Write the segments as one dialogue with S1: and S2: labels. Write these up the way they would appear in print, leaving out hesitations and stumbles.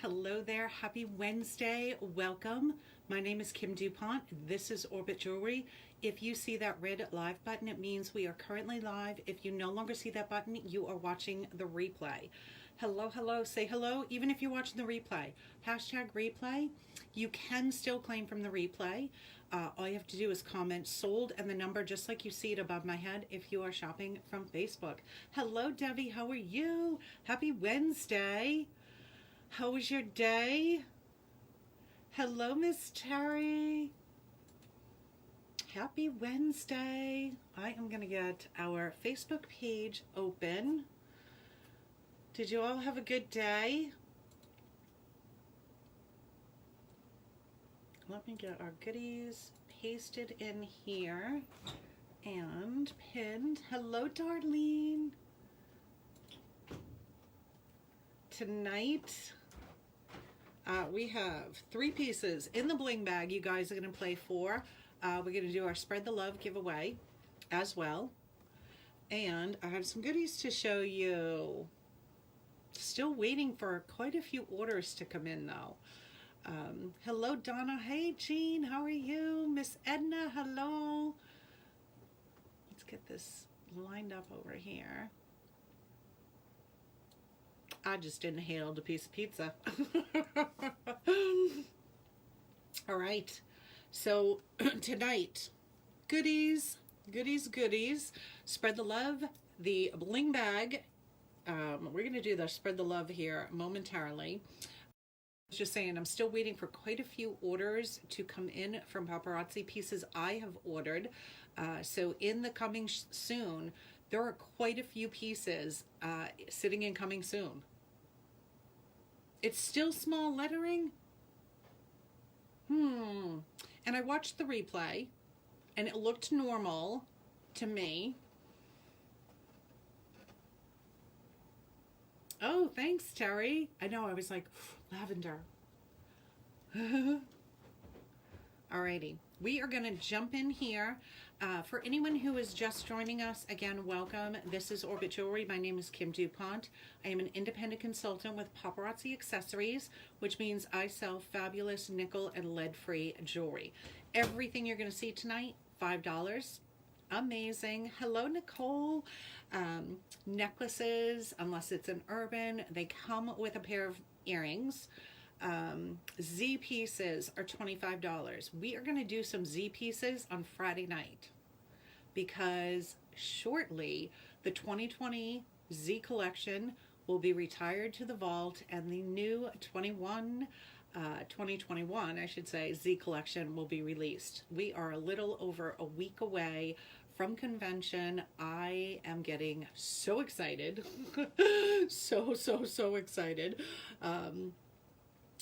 S1: Hello there, happy Wednesday, welcome. My name is Kim Dupont, this is Orbit Jewelry. If you see that red live button, it means we are currently live. If you no longer see that button, you are watching the replay. Hello, hello, say hello, even if you're watching the replay. Hashtag replay, you can still claim from the replay. All you have to do is comment sold and the number just like you see it above my head if you are shopping from Facebook. Hello, Debbie, how are you? Happy Wednesday. How was your day? Hello, Miss Terry. Happy Wednesday. I am going to get our Facebook page open. Did you all have a good day? Let me get our goodies pasted in here and pinned. Hello, Darlene. Tonight, we have 3 pieces in the bling bag you guys are going to play for. We're going to do our Spread the Love giveaway as well. And I have some goodies to show you. Still waiting for quite a few orders to come in though. Hello, Donna. Hey, Jean. How are you? Miss Edna. Hello. Let's get this lined up over here. I just inhaled a piece of pizza. All right. So tonight, goodies. Spread the love, the bling bag. We're going to do the Spread the Love here momentarily. Just saying, I'm still waiting for quite a few orders to come in from Paparazzi pieces I have ordered. So in the coming soon, there are quite a few pieces sitting in coming soon. It's still small lettering. And I watched the replay and it looked normal to me. Oh, thanks, Terry. I know, I was like, lavender. Alrighty, we are gonna jump in here. For anyone who is just joining us, again, welcome. This is Orbit Jewelry. My name is Kim Dupont. I am an independent consultant with Paparazzi Accessories, which means I sell fabulous nickel and lead-free jewelry. Everything you're gonna see tonight, $5. Amazing. Hello, Nicole. Necklaces, unless it's an urban, they come with a pair of earrings. Z pieces are $25. We are going to do some Z pieces on Friday night because shortly the 2020 Z collection will be retired to the vault and the new 2021 I should say Z collection will be released. We are a little over a week away from convention. I am getting so excited. so excited.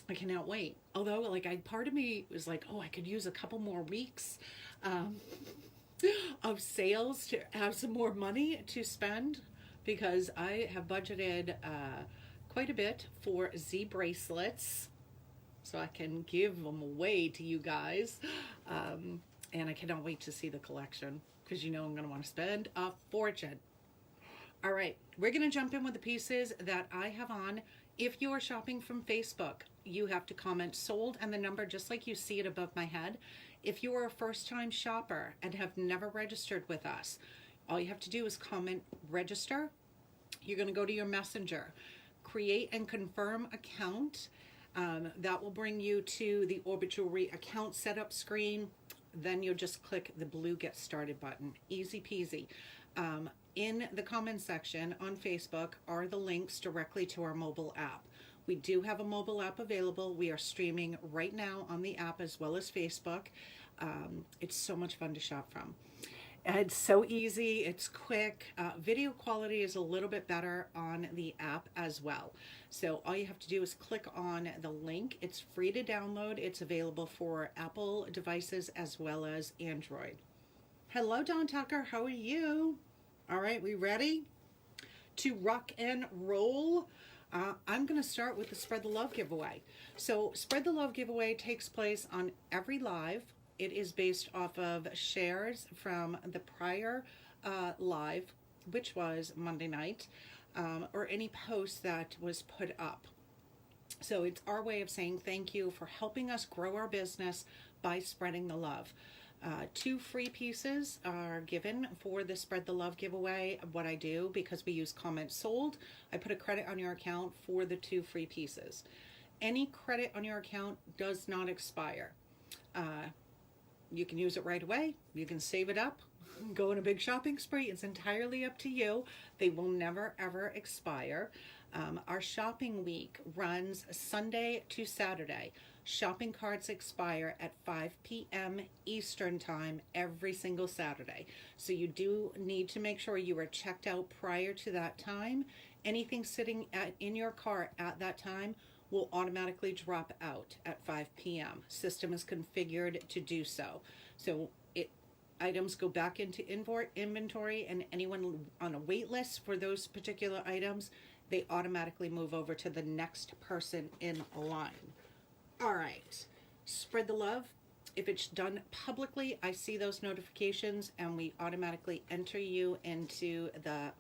S1: I cannot wait. Although, like, part of me was like, oh, I could use a couple more weeks of sales to have some more money to spend because I have budgeted quite a bit for Z bracelets so I can give them away to you guys. And I cannot wait to see the collection because you know I'm going to want to spend a fortune. All right, we're going to jump in with the pieces that I have on. If you are shopping from Facebook, you have to comment sold and the number just like you see it above my head. If you are a first-time shopper and have never registered with us, all you have to do is comment register. You're going to go to your messenger, create and confirm account. That will bring you to the Orbit Jewelry account setup screen. Then you'll just click the blue get started button. Easy peasy. In the comment section on Facebook are the links directly to our mobile app. We do have a mobile app available. We are streaming right now on the app as well as Facebook. It's so much fun to shop from. It's so easy, it's quick. Video quality is a little bit better on the app as well. So all you have to do is click on the link. It's free to download. It's available for Apple devices as well as Android. Hello, Don Tucker, how are you? All right, we ready to rock and roll? I'm going to start with the Spread the Love giveaway. So Spread the Love giveaway takes place on every live. It is based off of shares from the prior live, which was Monday night, or any post that was put up. So it's our way of saying thank you for helping us grow our business by spreading the love. 2 free pieces are given for the Spread the Love giveaway. What I do, because we use comments sold, I put a credit on your account for the 2 free pieces. Any credit on your account does not expire. You can use it right away. You can save it up, go on a big shopping spree. It's entirely up to you. They will never ever expire. Our shopping week runs Sunday to Saturday. Shopping carts expire at 5 p.m. Eastern time every single Saturday. So you do need to make sure you are checked out prior to that time. Anything sitting in your cart at that time will automatically drop out at 5 p.m. System is configured to do so. So items go back into inventory, and anyone on a wait list for those particular items, they automatically move over to the next person in line. All right, spread the love. If it's done publicly, I see those notifications and we automatically enter you into the,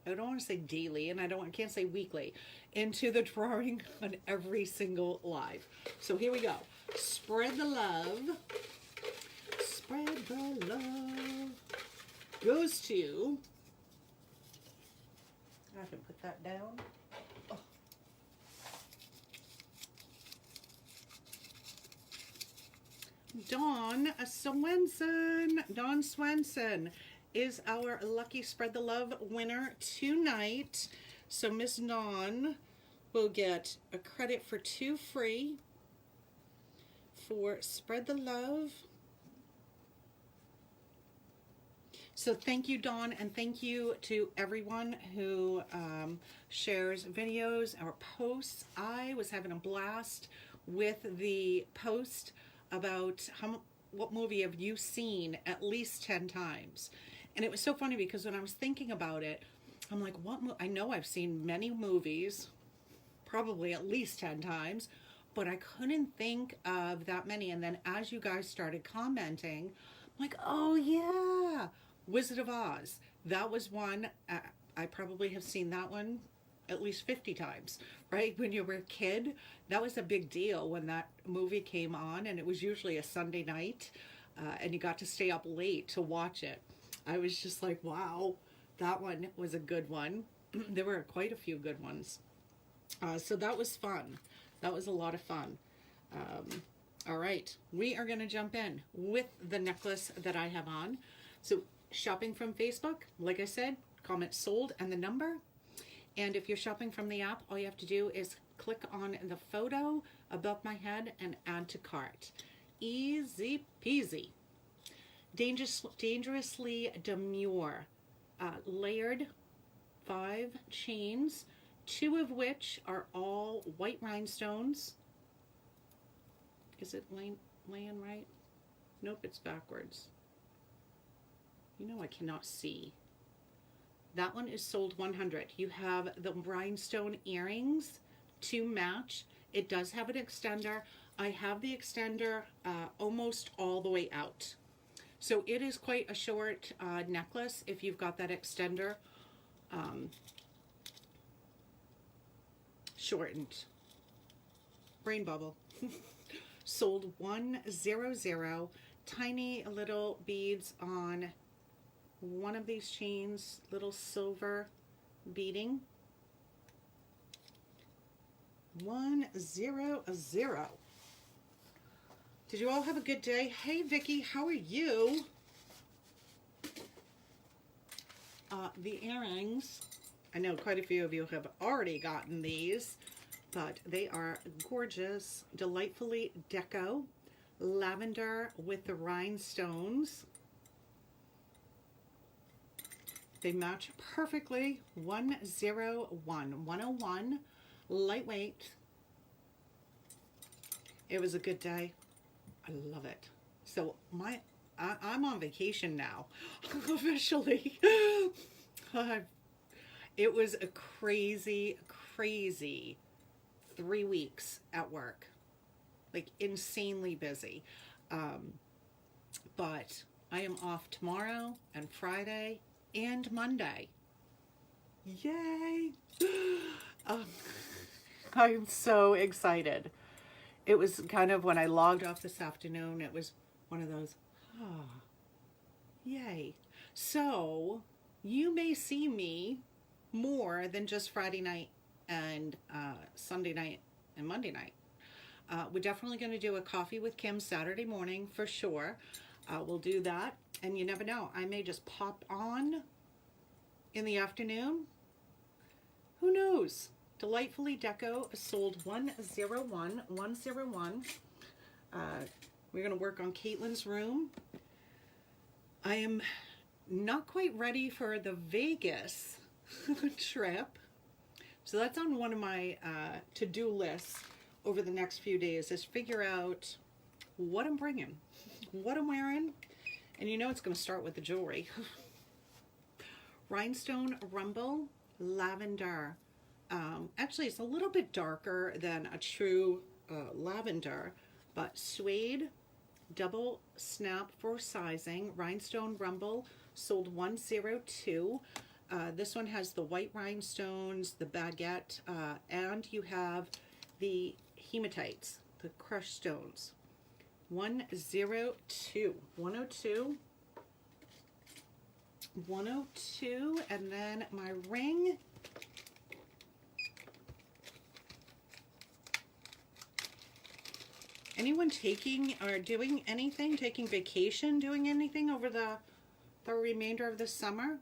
S1: I don't want to say daily, and I can't say weekly, into the drawing on every single live. So here we go. Spread the love. Spread the love goes to, I can put that down. Oh. Dawn Swenson. Dawn Swenson is our lucky Spread the Love winner tonight. So Miss Dawn will get a credit for 2 free for Spread the Love. So thank you, Dawn, and thank you to everyone who shares videos or posts. I was having a blast with the post about what movie have you seen at least 10 times. And it was so funny because when I was thinking about it, I'm like, I know I've seen many movies, probably at least 10 times, but I couldn't think of that many. And then as you guys started commenting, I'm like, oh yeah, Wizard of Oz. That was one. I probably have seen that one at least 50 times, right? When you were a kid, that was a big deal when that movie came on, and it was usually a Sunday night, and you got to stay up late to watch it. I was just like, wow, that one was a good one. There were quite a few good ones. So that was fun. That was a lot of fun. All right, we are going to jump in with the necklace that I have on. So shopping from Facebook, like I said, comment sold and the number. And if you're shopping from the app, all you have to do is click on the photo above my head and add to cart. Easy peasy. Dangerously demure. Layered 5 chains, 2 of which are all white rhinestones. Is it laying right? Nope, it's backwards. You know I cannot see. That one is sold 100. You have the rhinestone earrings to match. It does have an extender. I have the extender almost all the way out. So it is quite a short necklace if you've got that extender shortened. Brain bubble. Sold 100. Tiny little beads on one of these chains, little silver beading. 100. Did you all have a good day? Hey Vicky, how are you? The earrings, I know quite a few of you have already gotten these, but they are gorgeous, delightfully deco, lavender with the rhinestones. They match perfectly. 101, lightweight. It was a good day. I love it. So I'm on vacation now, officially. It was a crazy 3 weeks at work, like insanely busy. But I am off tomorrow and Friday and Monday. Yay! I'm so excited. It was kind of when I logged off this afternoon, it was one of those, ah, yay. So you may see me more than just Friday night and Sunday night and Monday night. We're definitely going to do a coffee with Kim Saturday morning for sure. We'll do that. And you never know, I may just pop on in the afternoon. Who knows? Delightfully Deco sold 101. We're going to work on Caitlin's room. I am not quite ready for the Vegas trip. So that's on one of my to-do lists over the next few days, is figure out what I'm bringing, what I'm wearing. And you know it's going to start with the jewelry. Rhinestone Rumble Lavender. Actually, it's a little bit darker than a true lavender, but suede, double snap for sizing. Rhinestone Rumble sold 102. This one has the white rhinestones, the baguette, and you have the hematites, the crushed stones. 102. 102, and then my ring. Anyone taking or doing anything, taking vacation, doing anything over the remainder of the summer?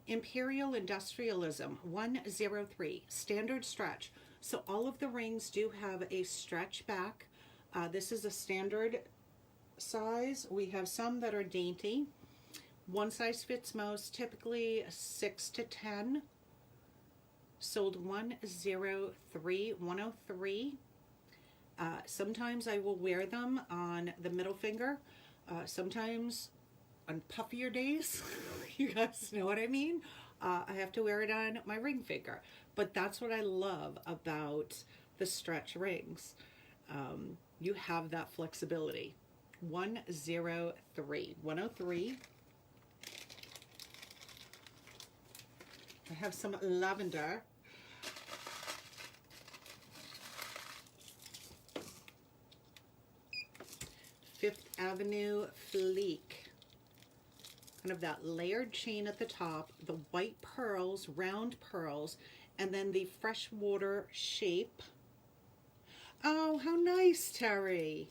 S1: Imperial Industrialism 103, standard stretch. So all of the rings do have a stretch back. This is a standard size. We have some that are dainty. One size fits most, typically 6 to 10. Sold 103. Sometimes I will wear them on the middle finger. Sometimes on puffier days, you guys know what I mean? I have to wear it on my ring finger. But that's what I love about the stretch rings. You have that flexibility. 103. I have some lavender. Fifth Avenue Fleek. Kind of that layered chain at the top, the white pearls, round pearls, and then the freshwater shape. Oh, how nice, Terry.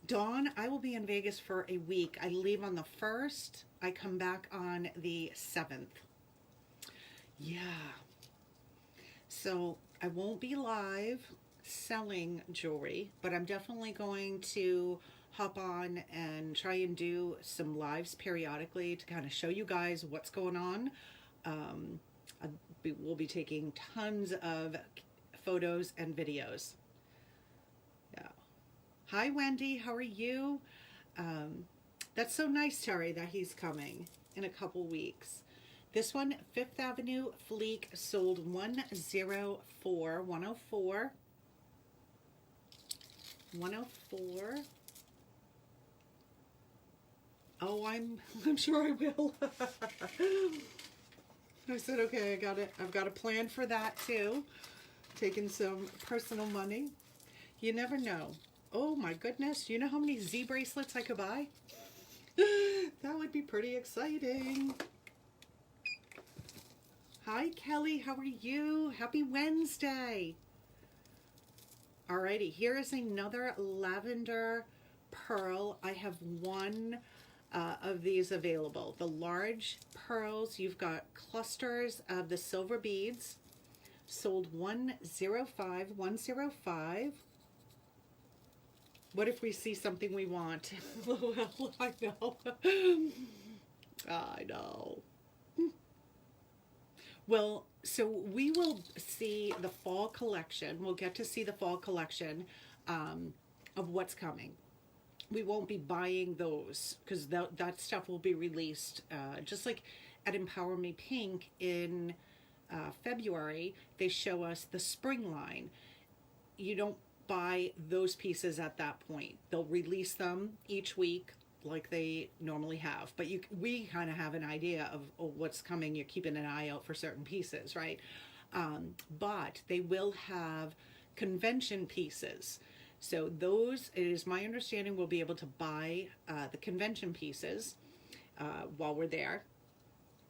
S1: Dawn, I will be in Vegas for a week. I leave on the 1st. I come back on the 7th. Yeah. So I won't be live selling jewelry, but I'm definitely going to hop on and try and do some lives periodically to kind of show you guys what's going on. We'll be taking tons of photos and videos. Yeah. Hi, Wendy. How are you? That's so nice, Terry, that he's coming in a couple weeks. This one, Fifth Avenue Fleek, sold 104. 104. Oh, I'm sure I will. I said, okay, I've got a plan for that too. Taking some personal money. You never know. Oh my goodness, you know how many Z bracelets I could buy? That would be pretty exciting. Hi, Kelly, how are you? Happy Wednesday. Alrighty, here is another lavender pearl. I have one of these available. The large pearls, you've got clusters of the silver beads. Sold 105. What if we see something we want? Well, I know. I know. Well, so we will see the fall collection. We'll get to see the fall collection of what's coming. We won't be buying those because that stuff will be released just like at Empower Me Pink in February. They show us the spring line. You don't buy those pieces at that point. They'll release them each week like they normally have, but we kind of have an idea of what's coming. You're keeping an eye out for certain pieces, right? But they will have convention pieces. So those, it is my understanding, we'll be able to buy the convention pieces while we're there.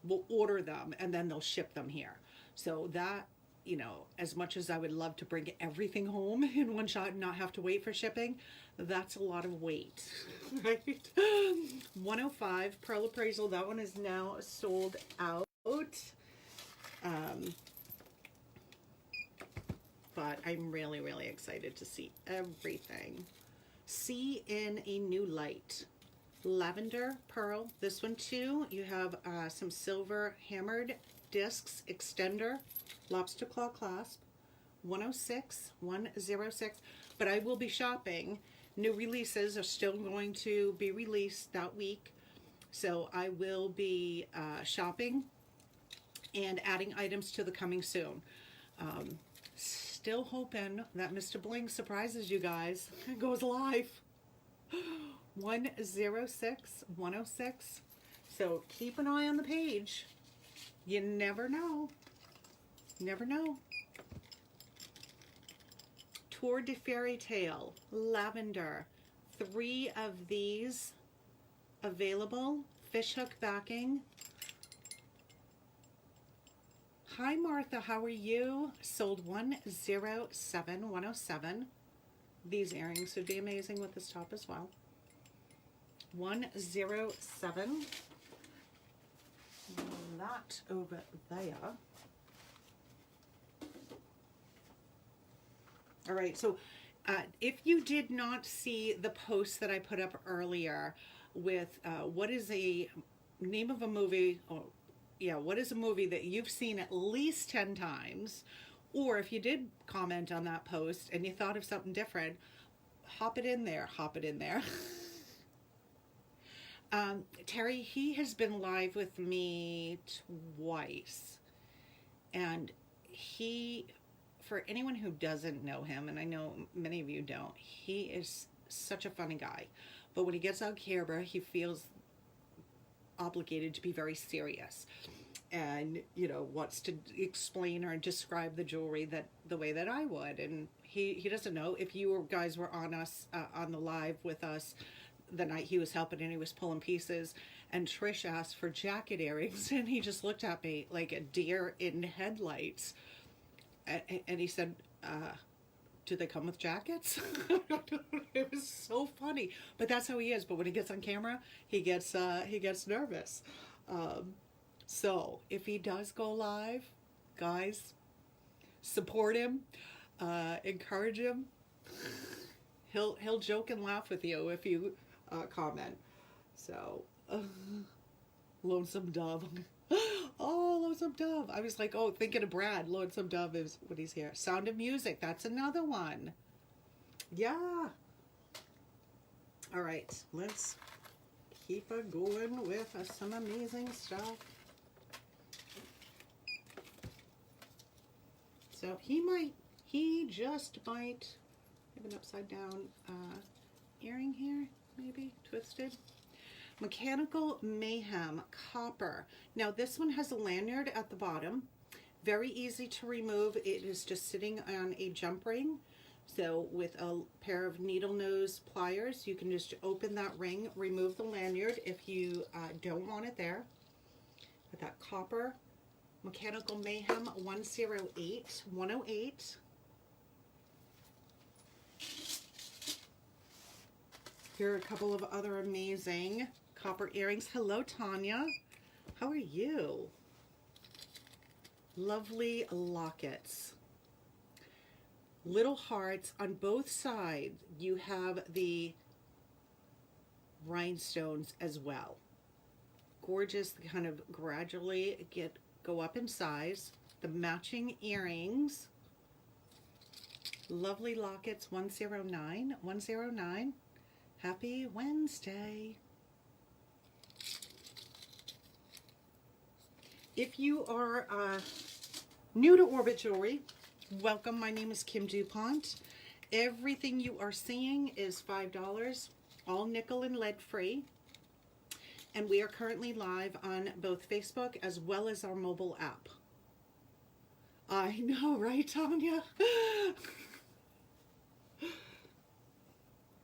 S1: We'll order them and then they'll ship them here. So that, you know, as much as I would love to bring everything home in one shot and not have to wait for shipping, that's a lot of weight, right? 105 Pearl Appraisal, that one is now sold out. But I'm really, really excited to see everything. See in a New Light. Lavender Pearl. This one too, you have some silver hammered discs, extender, lobster claw clasp. 106, 106. But I will be shopping. New releases are still going to be released that week. So I will be shopping and adding items to the coming soon. Still hoping that Mr. Bling surprises you guys. It goes live. 106, 106. So keep an eye on the page. You never know. Never know. Tour de Fairy Tale, lavender. 3 of these available. Fishhook backing. Hi Martha, how are you? Sold 107, 107. These earrings would be amazing with this top as well. 107. That over there. All right, so if you did not see the post that I put up earlier with what is a name of a movie, or yeah, what is a movie that you've seen at least 10 times, or if you did comment on that post and you thought of something different, hop it in there, hop it in there. Terry, he has been live with me twice, and he, for anyone who doesn't know him, and I know many of you don't, he is such a funny guy, but when he gets on camera, he feels obligated to be very serious and, you know, wants to explain or describe the jewelry that the way that I would. And he doesn't know. If you guys were on us on the live with us the night he was helping and he was pulling pieces, and Trish asked for jacket earrings, and he just looked at me like a deer in headlights, and he said, do they come with jackets? It was so funny, but that's how he is. But when he gets on camera, he gets nervous. So if he does go live, guys, support him, encourage him. He'll joke and laugh with you if you comment. So Lonesome Dove. Oh, Lonesome Dove. I was like, oh, thinking of Brad. Lonesome Dove is when he's here. Sound of Music. That's another one. Yeah. All right. Let's keep it going with some amazing stuff. So he just might have an upside down earring here, maybe twisted. Mechanical Mayhem Copper. Now this one has a lanyard at the bottom. Very easy to remove. It is just sitting on a jump ring. So with a pair of needle nose pliers, you can just open that ring, remove the lanyard if you don't want it there. With that copper. Mechanical Mayhem 108, 108. Here are a couple of other amazing copper earrings. Hello, Tanya. How are you? Lovely lockets. Little hearts on both sides. You have the rhinestones as well. Gorgeous. They kind of gradually go up in size. The matching earrings. Lovely lockets. 109. 109. Happy Wednesday. If you are new to Orbit Jewelry, welcome. My name is Kim Dupont. Everything you are seeing is $5, all nickel and lead free. And we are currently live on both Facebook as well as our mobile app. I know, right, Tanya?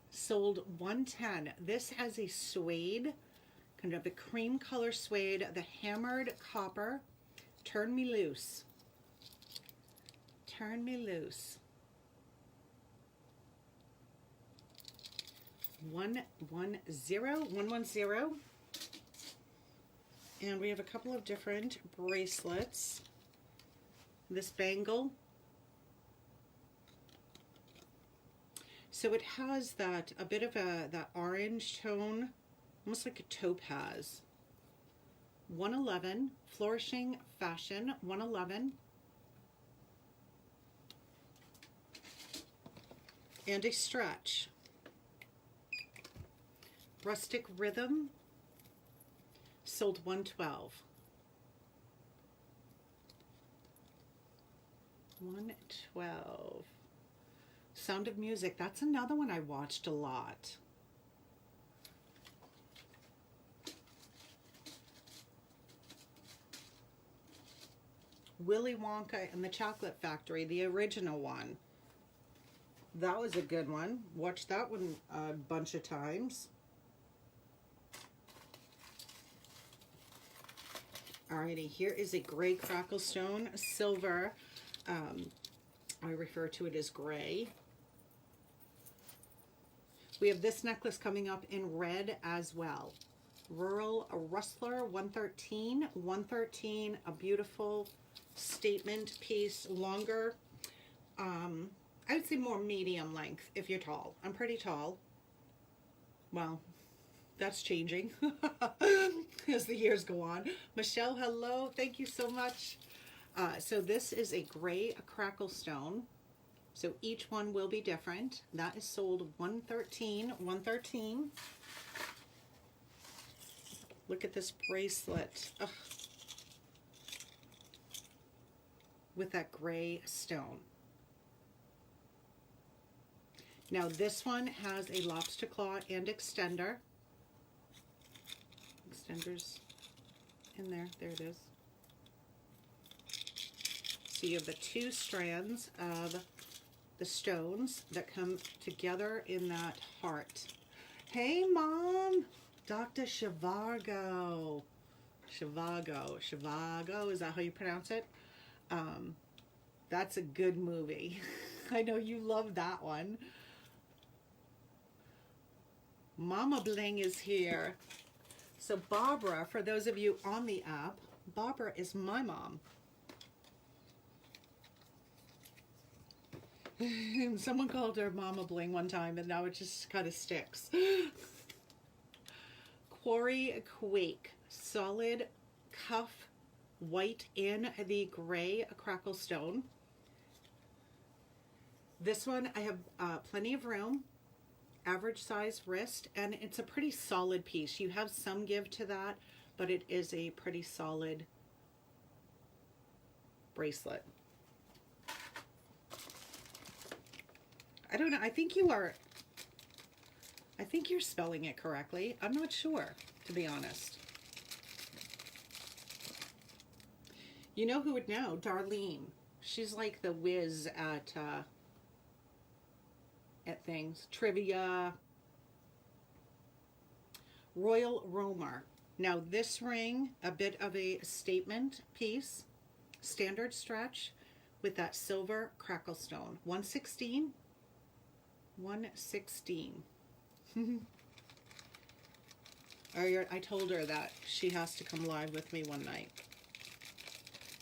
S1: Sold 110. This has a suede, kind of a cream color suede, the hammered copper. Turn me loose. Turn me loose. 110. And we have a couple of different bracelets. This bangle. So it has that, a bit of that orange tone, almost like a topaz. 111, Flourishing Fashion, 111. And a stretch. Rustic Rhythm, sold 112. 112. Sound of Music, that's another one I watched a lot. Willy Wonka and the Chocolate Factory, the original one. That was a good one. Watched that one a bunch of times. Alrighty, here is a gray crackle stone, silver. I refer to it as gray. We have this necklace coming up in red as well. Rural Rustler, 113. 113, a beautiful statement piece, longer. I would say more medium length if you're tall. I'm pretty tall. Well, that's changing as the years go on. Michelle, hello. Thank you so much. So this is a gray crackle stone. So each one will be different. That is sold 113. 113. Look at this bracelet. Ugh. With that gray stone. Now this one has a lobster claw and extender. Extenders in there. There it is. So you have the two strands of the stones that come together in that heart. Hey, Mom! Dr. Shivago. Shivago, is that how you pronounce it? That's a good movie. I know you love that one. Mama Bling is here. So Barbara, for those of you on the app, Barbara is my mom. Someone called her Mama Bling one time, and now it just kind of sticks. Quarry Quake, solid cuff, white in the gray crackle stone. This one I have plenty of room, average size wrist, and it's a pretty solid piece. You have some give to that, but it is a pretty solid bracelet. I don't know, I think you're spelling it correctly. I'm not sure, to be honest. You know who would know? Darlene. She's like the whiz at things. Trivia. Royal Roamer. Now this ring, a bit of a statement piece. Standard stretch with that silver crackle stone. 116. 116. I told her that she has to come live with me one night.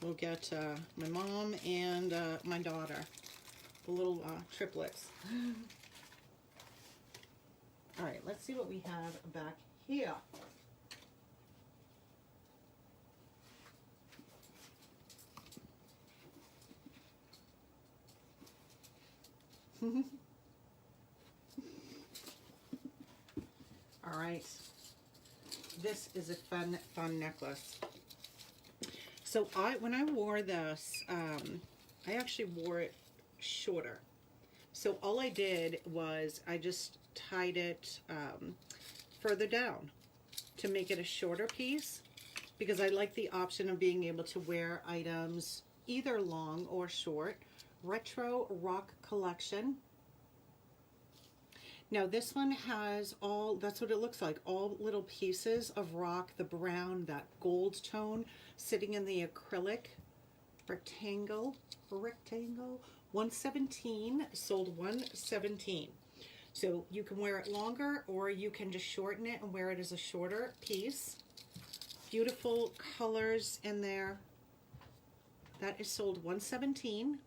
S1: We'll get my mom and my daughter, the little triplets. All right, let's see what we have back here. All right, this is a fun necklace. So when I wore this, I actually wore it shorter. So all I did was I just tied it further down to make it a shorter piece, because I like the option of being able to wear items either long or short. Retro Rock Collection. Now this one has all, that's what it looks like, all little pieces of rock, the brown, that gold tone sitting in the acrylic rectangle, 117, sold 117. So you can wear it longer or you can just shorten it and wear it as a shorter piece. Beautiful colors in there. That is sold 117.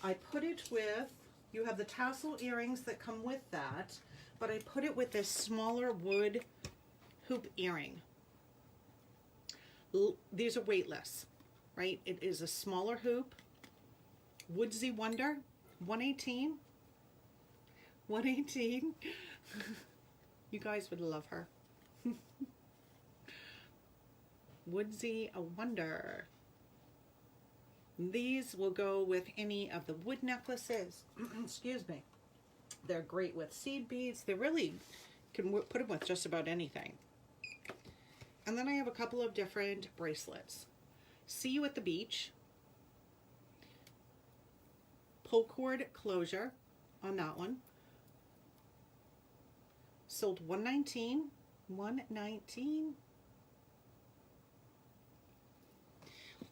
S1: I put it with, you have the tassel earrings that come with that, but I put it with this smaller wood hoop earring. These are weightless, right? It is a smaller hoop. Woodsy Wonder, 118. 118. You guys would love her. Woodsy Wonder. These will go with any of the wood necklaces. Excuse me. They're great with seed beads. They really can put them with just about anything. And then I have a couple of different bracelets. See You at the Beach. Pull cord closure on that one. Sold 119. 119.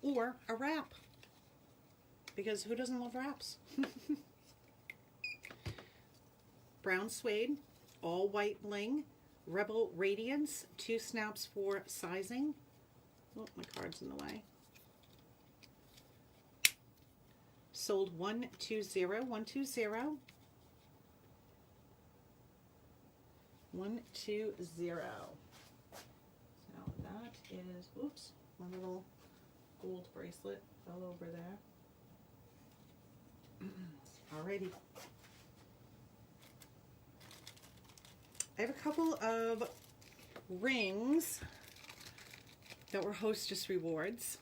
S1: Or a wrap. Because who doesn't love wraps? Brown suede, all white bling, Rebel Radiance, 2 snaps for sizing. Oh, my card's in the way. Sold 120, 120. 120. So that is, oops, my little gold bracelet fell over there. Alrighty. I have a couple of rings that were Hostess rewards.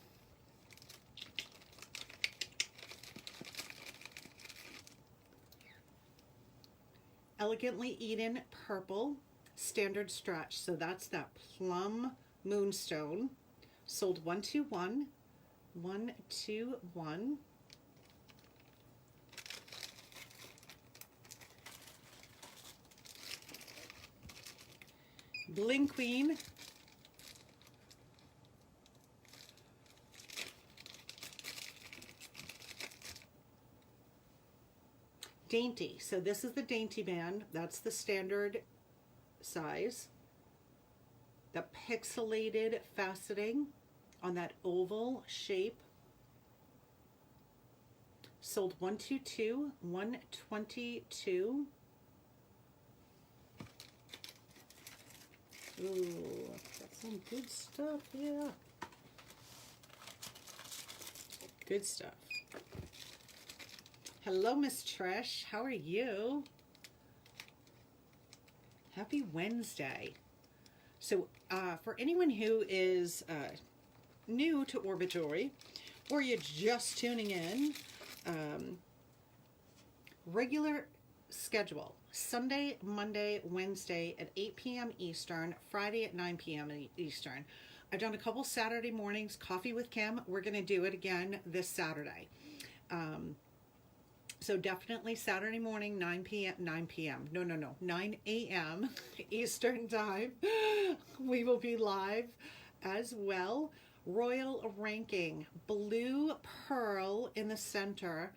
S1: Elegantly Eden Purple Standard Stretch. So that's that plum moonstone. Sold 121. 121. Bling Queen. Dainty. So this is the dainty band. That's the standard size. The pixelated faceting on that oval shape. Sold 122. 122. Ooh, that's some good stuff, yeah. Good stuff. Hello, Miss Trish. How are you? Happy Wednesday. So, for anyone who is new to Orbit Jewelry, or you're just tuning in, regular schedule. Sunday, Monday, Wednesday at 8 p.m. Eastern, Friday at 9 p.m. Eastern. I've done a couple Saturday mornings, Coffee with Kim. We're going to do it again this Saturday. So definitely Saturday morning, 9 a.m. Eastern time. We will be live as well. Royal Ranking, blue pearl in the center.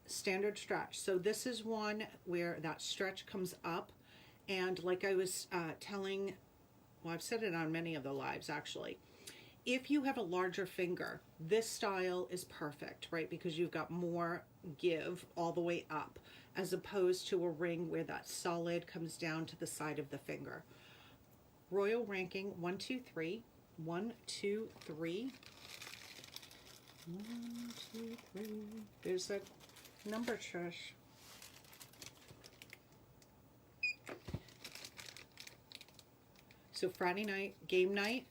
S1: Standard stretch. So this is one where that stretch comes up, and like I was telling, well, I've said it on many of the lives actually, if you have a larger finger, this style is perfect, right? Because you've got more give all the way up, as opposed to a ring where that solid comes down to the side of the finger. Royal Ranking, 123. 123. 123. There's that number, Trish. So Friday night, game night.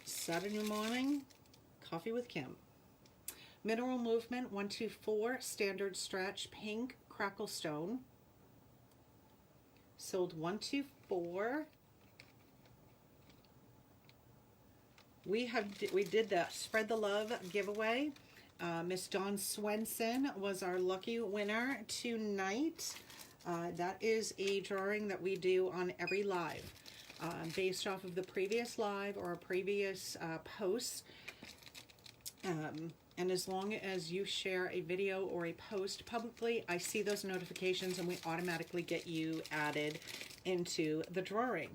S1: Saturday morning, Coffee with Kim. Mineral Movement, 124. Standard Stretch, pink Crackle Stone. Sold 124. we did the Spread the Love giveaway. Miss Dawn Swenson was our lucky winner tonight. That is a drawing that we do on every live, based off of the previous live or a previous post. And as long as you share a video or a post publicly, I see those notifications and we automatically get you added into the drawing.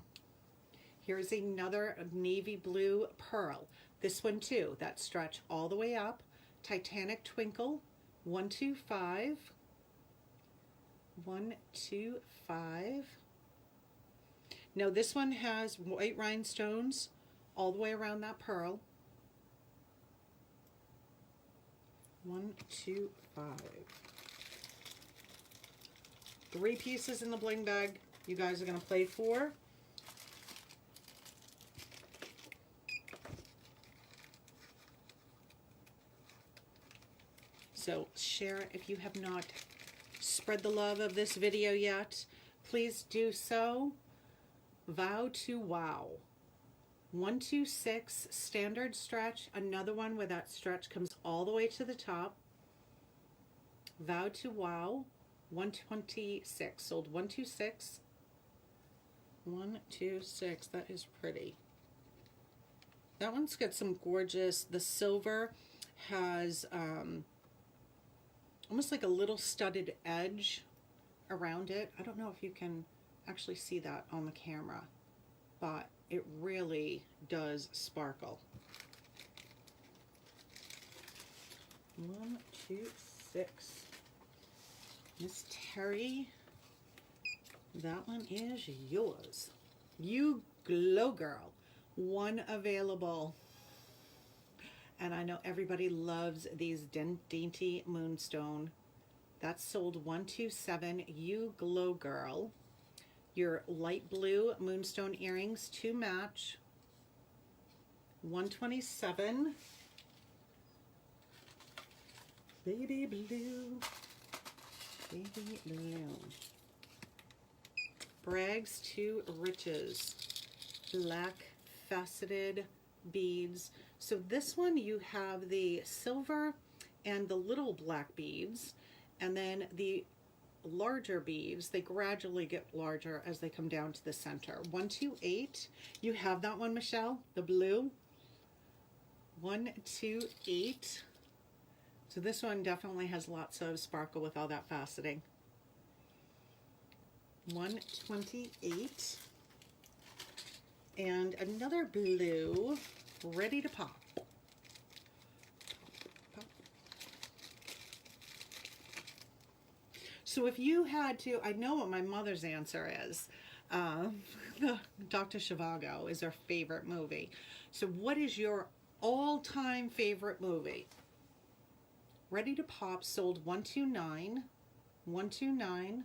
S1: Here's another navy blue pearl. This one too, that stretch all the way up. Titanic Twinkle, 125. 125. Now this one has white rhinestones all the way around that pearl. 125. 3 pieces in the bling bag. You guys are going to play for. So share if you have not spread the love of this video yet. Please do so. Vow to Wow. 126 standard stretch. Another one where that stretch comes all the way to the top. Vow to Wow. 126. Sold 126. 126. That is pretty. That one's got some gorgeous. The silver has almost like a little studded edge around it. I don't know if you can actually see that on the camera, but it really does sparkle. 126. Miss Terry, that one is yours. You glow girl. One available. And I know everybody loves these dainty moonstone. That's sold 127. You glow girl. Your light blue moonstone earrings to match. 127. Baby blue. Baby blue. Brags to Riches. Black faceted beads. So this one you have the silver and the little black beads, and then the larger beads, they gradually get larger as they come down to the center. 128. You have that one, Michelle, the blue. 128. So this one definitely has lots of sparkle with all that faceting. 128. And another blue, ready to pop. Pop. So if you had to, I know what my mother's answer is. Dr. Zhivago is her favorite movie. So what is your all-time favorite movie? Ready to Pop sold 129. 129.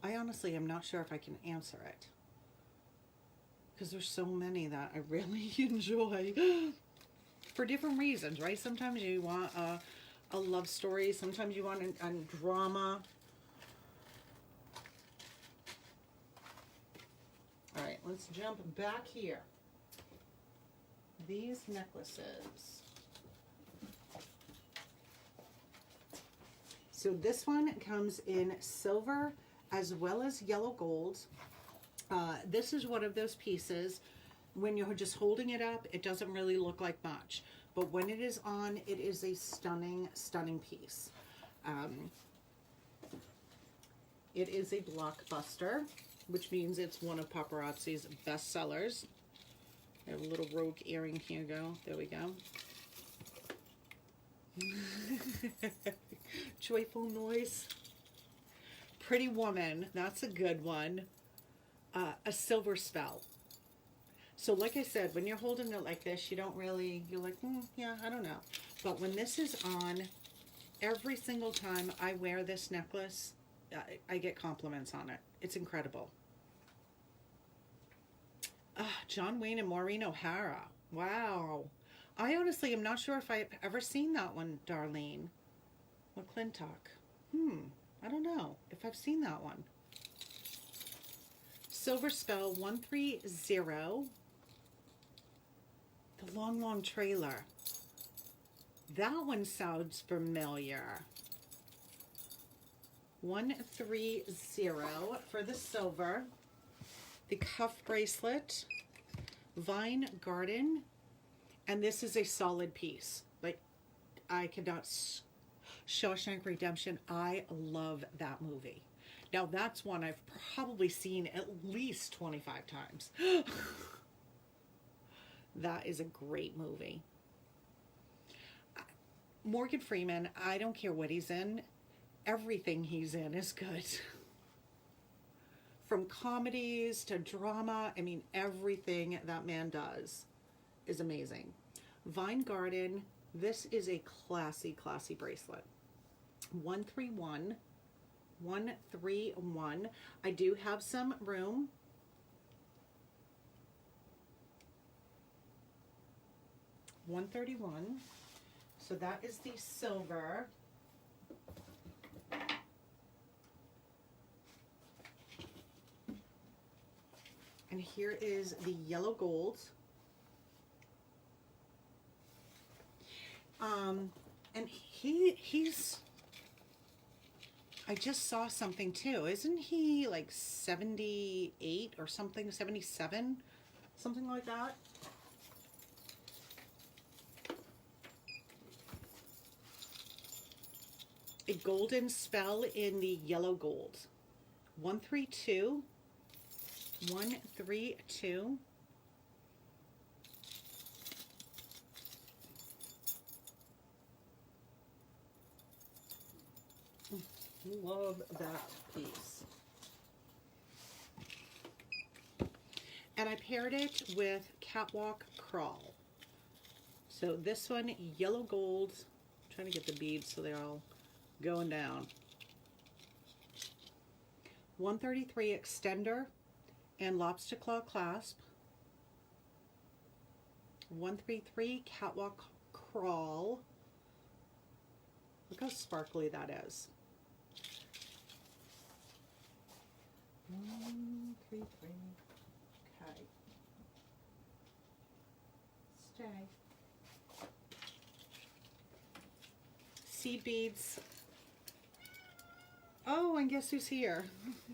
S1: I honestly am not sure if I can answer it, because there's so many that I really enjoy for different reasons, right? Sometimes you want a love story. Sometimes you want a drama. All right, let's jump back here. These necklaces. So this one comes in silver as well as yellow gold. This is one of those pieces, when you're just holding it up, it doesn't really look like much. But when it is on, it is a stunning, stunning piece. It is a blockbuster, which means it's one of Paparazzi's best sellers. I have a little rogue earring. Here you go. There we go. Joyful noise. Pretty Woman. That's a good one. A Silver Spell. So like I said, when you're holding it like this, you don't really, you're like, yeah, I don't know. But when this is on, every single time I wear this necklace, I get compliments on it. It's incredible. John Wayne and Maureen O'Hara. Wow. I honestly am not sure if I've ever seen that one, Darlene McClintock. I don't know if I've seen that one. Silver Spell 130. The Long Long Trailer. That one sounds familiar. 130 for the silver. The cuff bracelet, Vine Garden, and this is a solid piece. Like, I cannot. Shawshank Redemption, I love that movie. Now that's one I've probably seen at least 25 times. That is a great movie. Morgan Freeman, I don't care what he's in, everything he's in is good. From comedies to drama, I mean, everything that man does is amazing. Vine Garden, this is a classy, classy bracelet. 131. I do have some room. $131. So that is the silver. And here is the yellow gold. And he's, I just saw something too. Isn't he like 78 or something, 77? Something like that. A golden spell in the yellow gold. 132. 132. Love that piece. And I paired it with Catwalk Crawl. So this one, yellow gold. I'm trying to get the beads so they're all going down. 133 extender and lobster claw clasp. 133 Catwalk Crawl. Look how sparkly that is. 133. Okay. Stay. Seed beads. Oh, and guess who's here?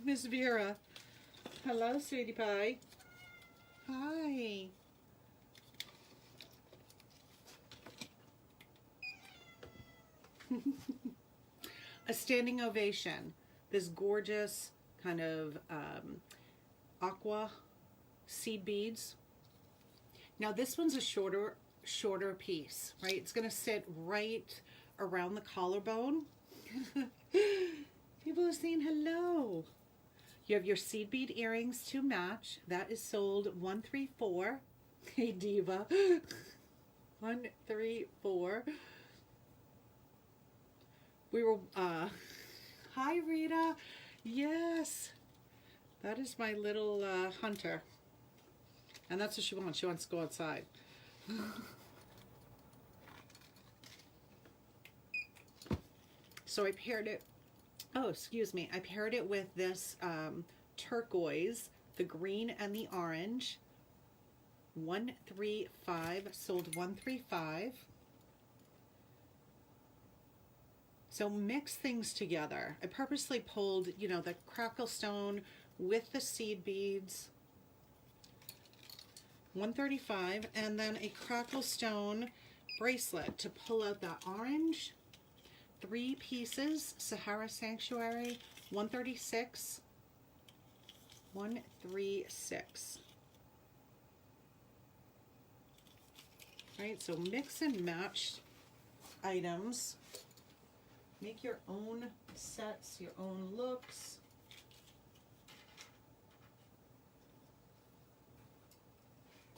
S1: Miss Vera. Hello, sweetie pie. Hi. A standing ovation. This gorgeous kind of aqua seed beads. Now this one's a shorter piece, right? It's going to sit right around the collarbone. People are saying hello. You have your seed bead earrings to match. That is sold 134. Hey diva. 134. We were hi Rita. Yes, that is my little hunter, and that's what she wants. She wants to go outside. So I paired it, oh excuse me, I paired it with this turquoise, the green and the orange. 135, sold 135. So mix things together. I purposely pulled, you know, the crackle stone with the seed beads. 135, and then a crackle stone bracelet to pull out that orange. 3 pieces, Sahara Sanctuary, 136. 136. All right, so mix and match items. Make your own sets, your own looks.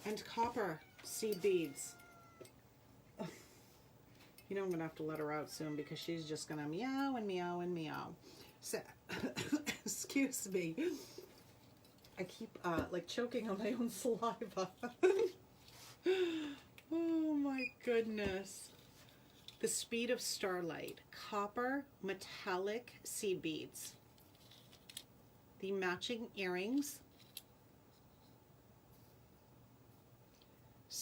S1: And copper seed beads. Ugh. You know I'm going to have to let her out soon because she's just going to meow and meow and meow. So, excuse me. I keep like choking on my own saliva. Oh my goodness. The Speed of Starlight, copper metallic seed beads. The matching earrings.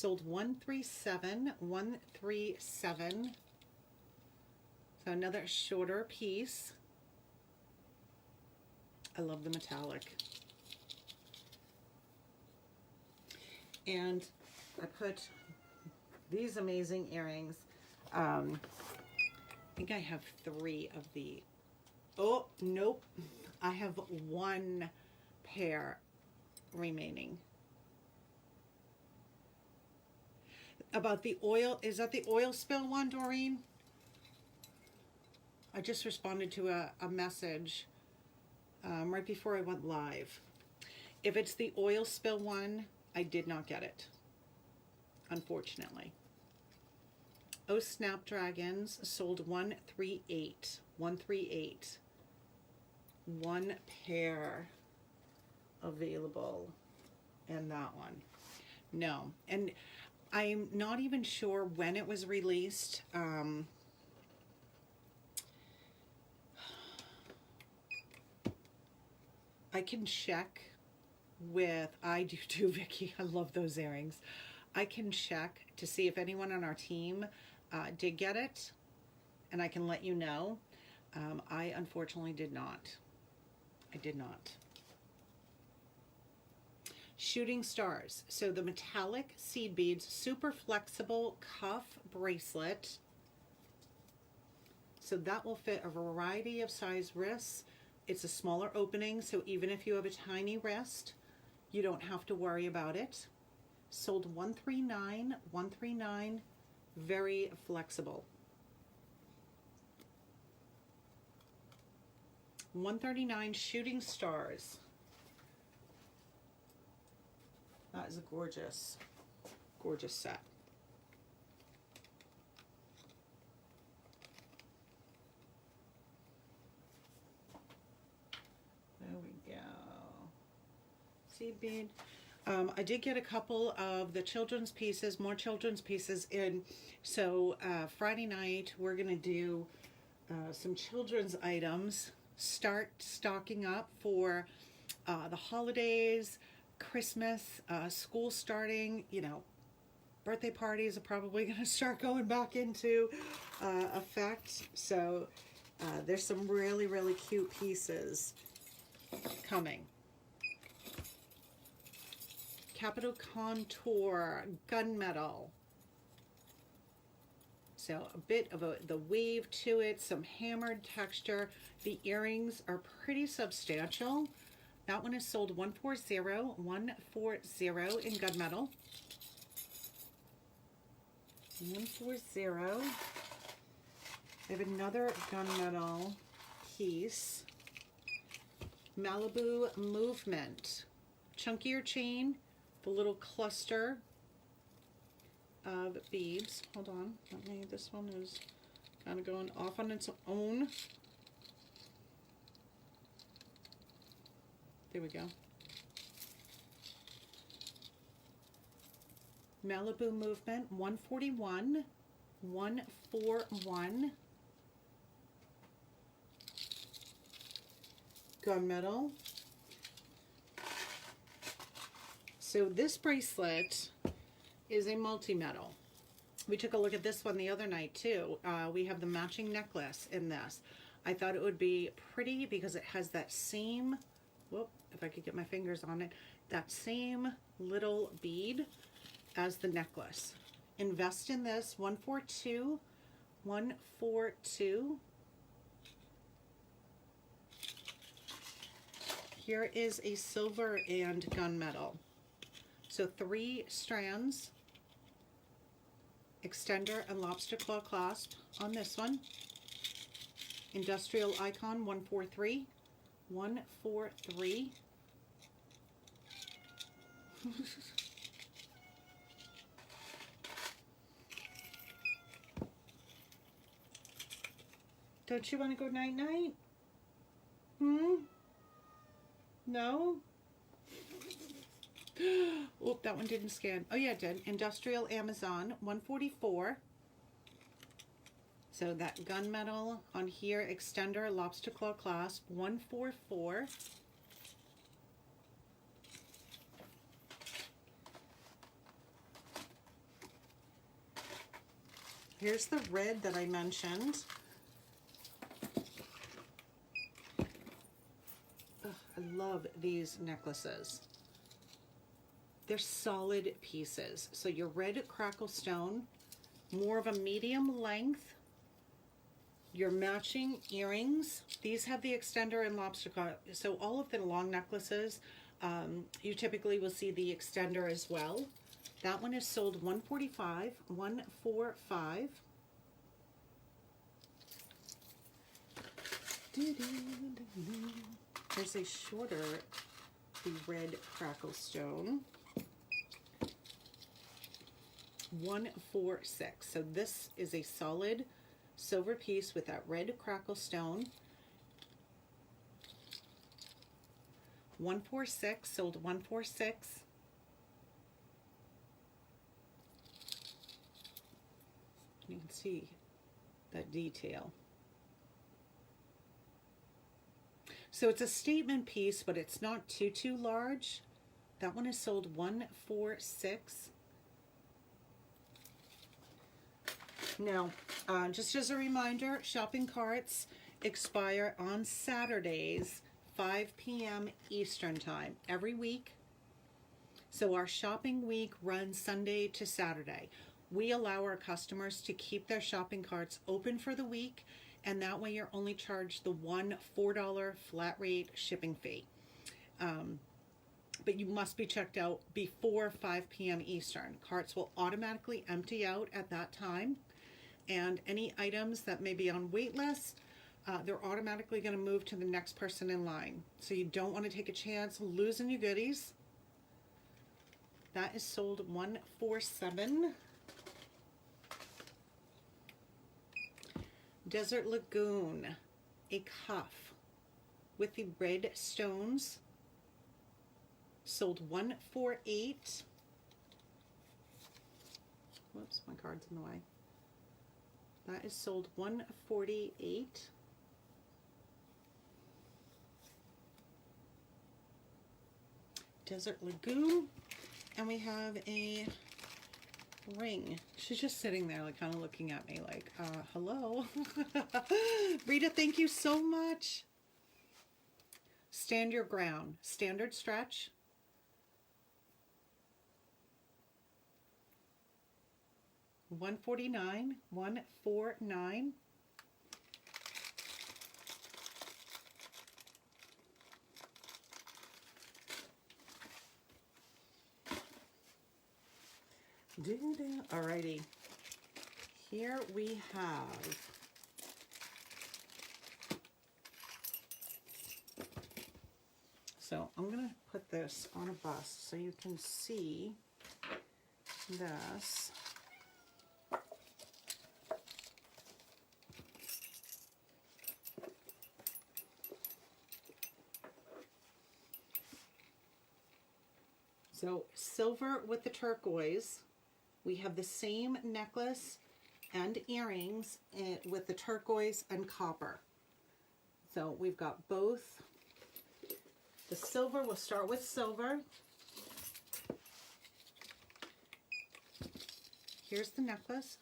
S1: sold 137, 137. So another shorter piece. I love the metallic. And I put these amazing earrings. I think I have 3 of the, oh, nope. I have 1 pair remaining. About the oil, is that the oil spill one, Doreen? I just responded to a message right before I went live. If it's the oil spill one, I did not get it, unfortunately. Oh, Snapdragons sold 138, 138. 1 pair available in that one. No, and I'm not even sure when it was released. I can check with, I do too, Vicky. I love those earrings. I can check to see if anyone on our team did get it, and I can let you know. I unfortunately did not. I did not. Shooting stars. So the metallic seed beads, super flexible cuff bracelet. So that will fit a variety of size wrists. It's a smaller opening, so even if you have a tiny wrist, you don't have to worry about it. Sold 139, 139, very flexible. 139 shooting stars. That is a gorgeous, gorgeous set. There we go. Seed bead. I did get a couple of the children's pieces, more children's pieces in. So Friday night we're gonna do some children's items. Start stocking up for the holidays, Christmas, school starting, you know, birthday parties are probably going to start going back into effect. So there's some really, really cute pieces coming. Capital Contour gunmetal. So a bit of the wave to it, some hammered texture. The earrings are pretty substantial. That one is sold 140, 140 in gunmetal. 140. I have another gunmetal piece. Malibu Movement. Chunkier chain, the little cluster of beads. Hold on, this one is kind of going off on its own. There we go. Malibu Movement, 141, 141. Gunmetal. So this bracelet is a multi-metal. We took a look at this one the other night too. We have the matching necklace in this. I thought it would be pretty because it has that same, whoop, if I could get my fingers on it, that same little bead as the necklace. Invest in this, 142, 142. Here is a silver and gunmetal. So 3 strands, extender and lobster claw clasp on this one. Industrial Icon, 143, 143. Don't you want to go night-night? No? Oh, that one didn't scan. Oh yeah, it did. Industrial Amazon, 144. So that gunmetal on here, extender, lobster claw clasp, 144. Here's the red that I mentioned. Ugh, I love these necklaces. They're solid pieces. So your red crackle stone, more of a medium length. Your matching earrings. These have the extender and lobster cut. So all of the long necklaces, you typically will see the extender as well. That one is sold $145, $145. There's a shorter, the red crackle stone. $146. So this is a solid silver piece with that red crackle stone. $146, sold $146. You can see that detail. So it's a statement piece, but it's not too large. That one is sold $146. Now, just as a reminder, shopping carts expire on Saturdays, 5 p.m. Eastern Time, every week. So our shopping week runs Sunday to Saturday. We allow our customers to keep their shopping carts open for the week, and that way you're only charged the one $4 flat rate shipping fee. But you must be checked out before 5 p.m. Eastern. Carts will automatically empty out at that time. And any items that may be on wait list, they're automatically going to move to the next person in line. So you don't want to take a chance losing your goodies. That is sold $147. Desert Lagoon, a cuff with the red stones, sold $148. Whoops, my card's in the way. That is sold $148. Desert Lagoon, and we have a ring. She's just sitting there, like, kind of looking at me like, hello. Rita, thank you so much. Stand Your Ground, standard stretch. $149, $149. Alrighty, here we have so I'm gonna put this on a bust so you can see this. So silver with the turquoise. We have the same necklace and earrings with the turquoise and copper. So we've got both. The silver, we'll start with silver. Here's the necklace.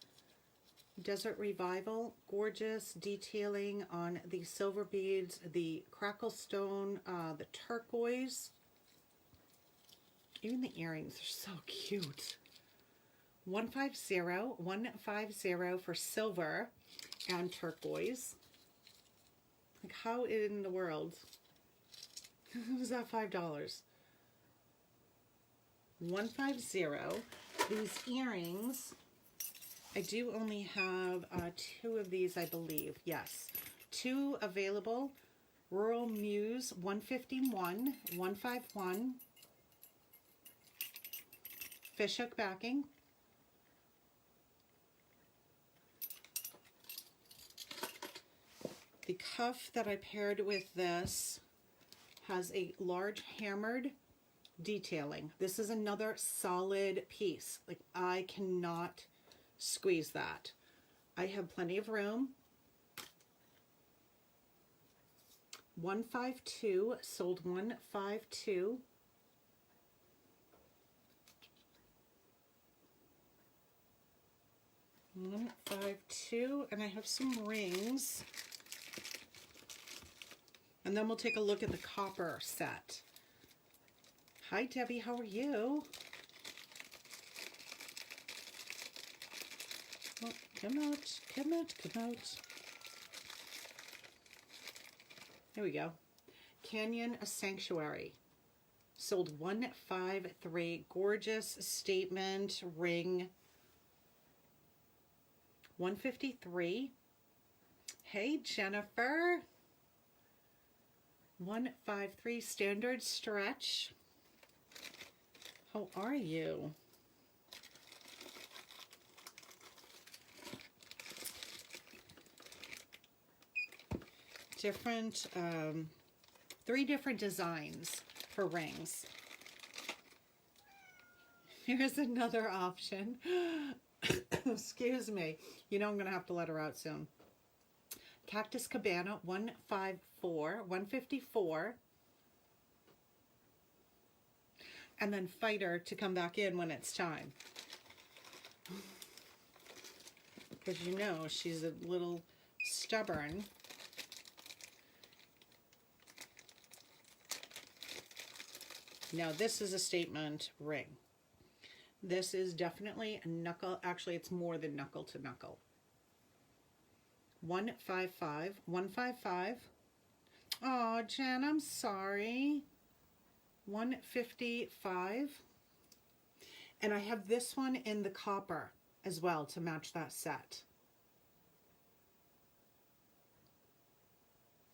S1: Desert Revival, gorgeous detailing on the silver beads, the crackle stone, the turquoise. Even the earrings are so cute. $150 for silver and turquoise. Like, how in the world was that $5? $150. These earrings, I do only have 2 of these, I believe. Yes, 2 available. Rural Muse, $151, $151. Fishhook backing. The cuff that I paired with this has a large hammered detailing. This is another solid piece. Like, I cannot squeeze that. I have plenty of room. $152, sold $152. $152. too, and I have some rings. And then we'll take a look at the copper set. Hi, Debbie, how are you? Oh, come out, come out, come out. There we go. Canyon Sanctuary. Sold 153. Gorgeous statement ring. 153. Hey, Jennifer. 153 standard stretch. How are you? Different, 3 different designs for rings. Here's another option. Excuse me. You know I'm going to have to let her out soon. Cactus Cabana 154. And then Fighter to come back in when it's time. Because you know she's a little stubborn. Now this is a statement ring. This is definitely a knuckle. Actually, it's more than knuckle to knuckle. 155. 155. Oh, Jen, I'm sorry. 155. And I have this one in the copper as well to match that set.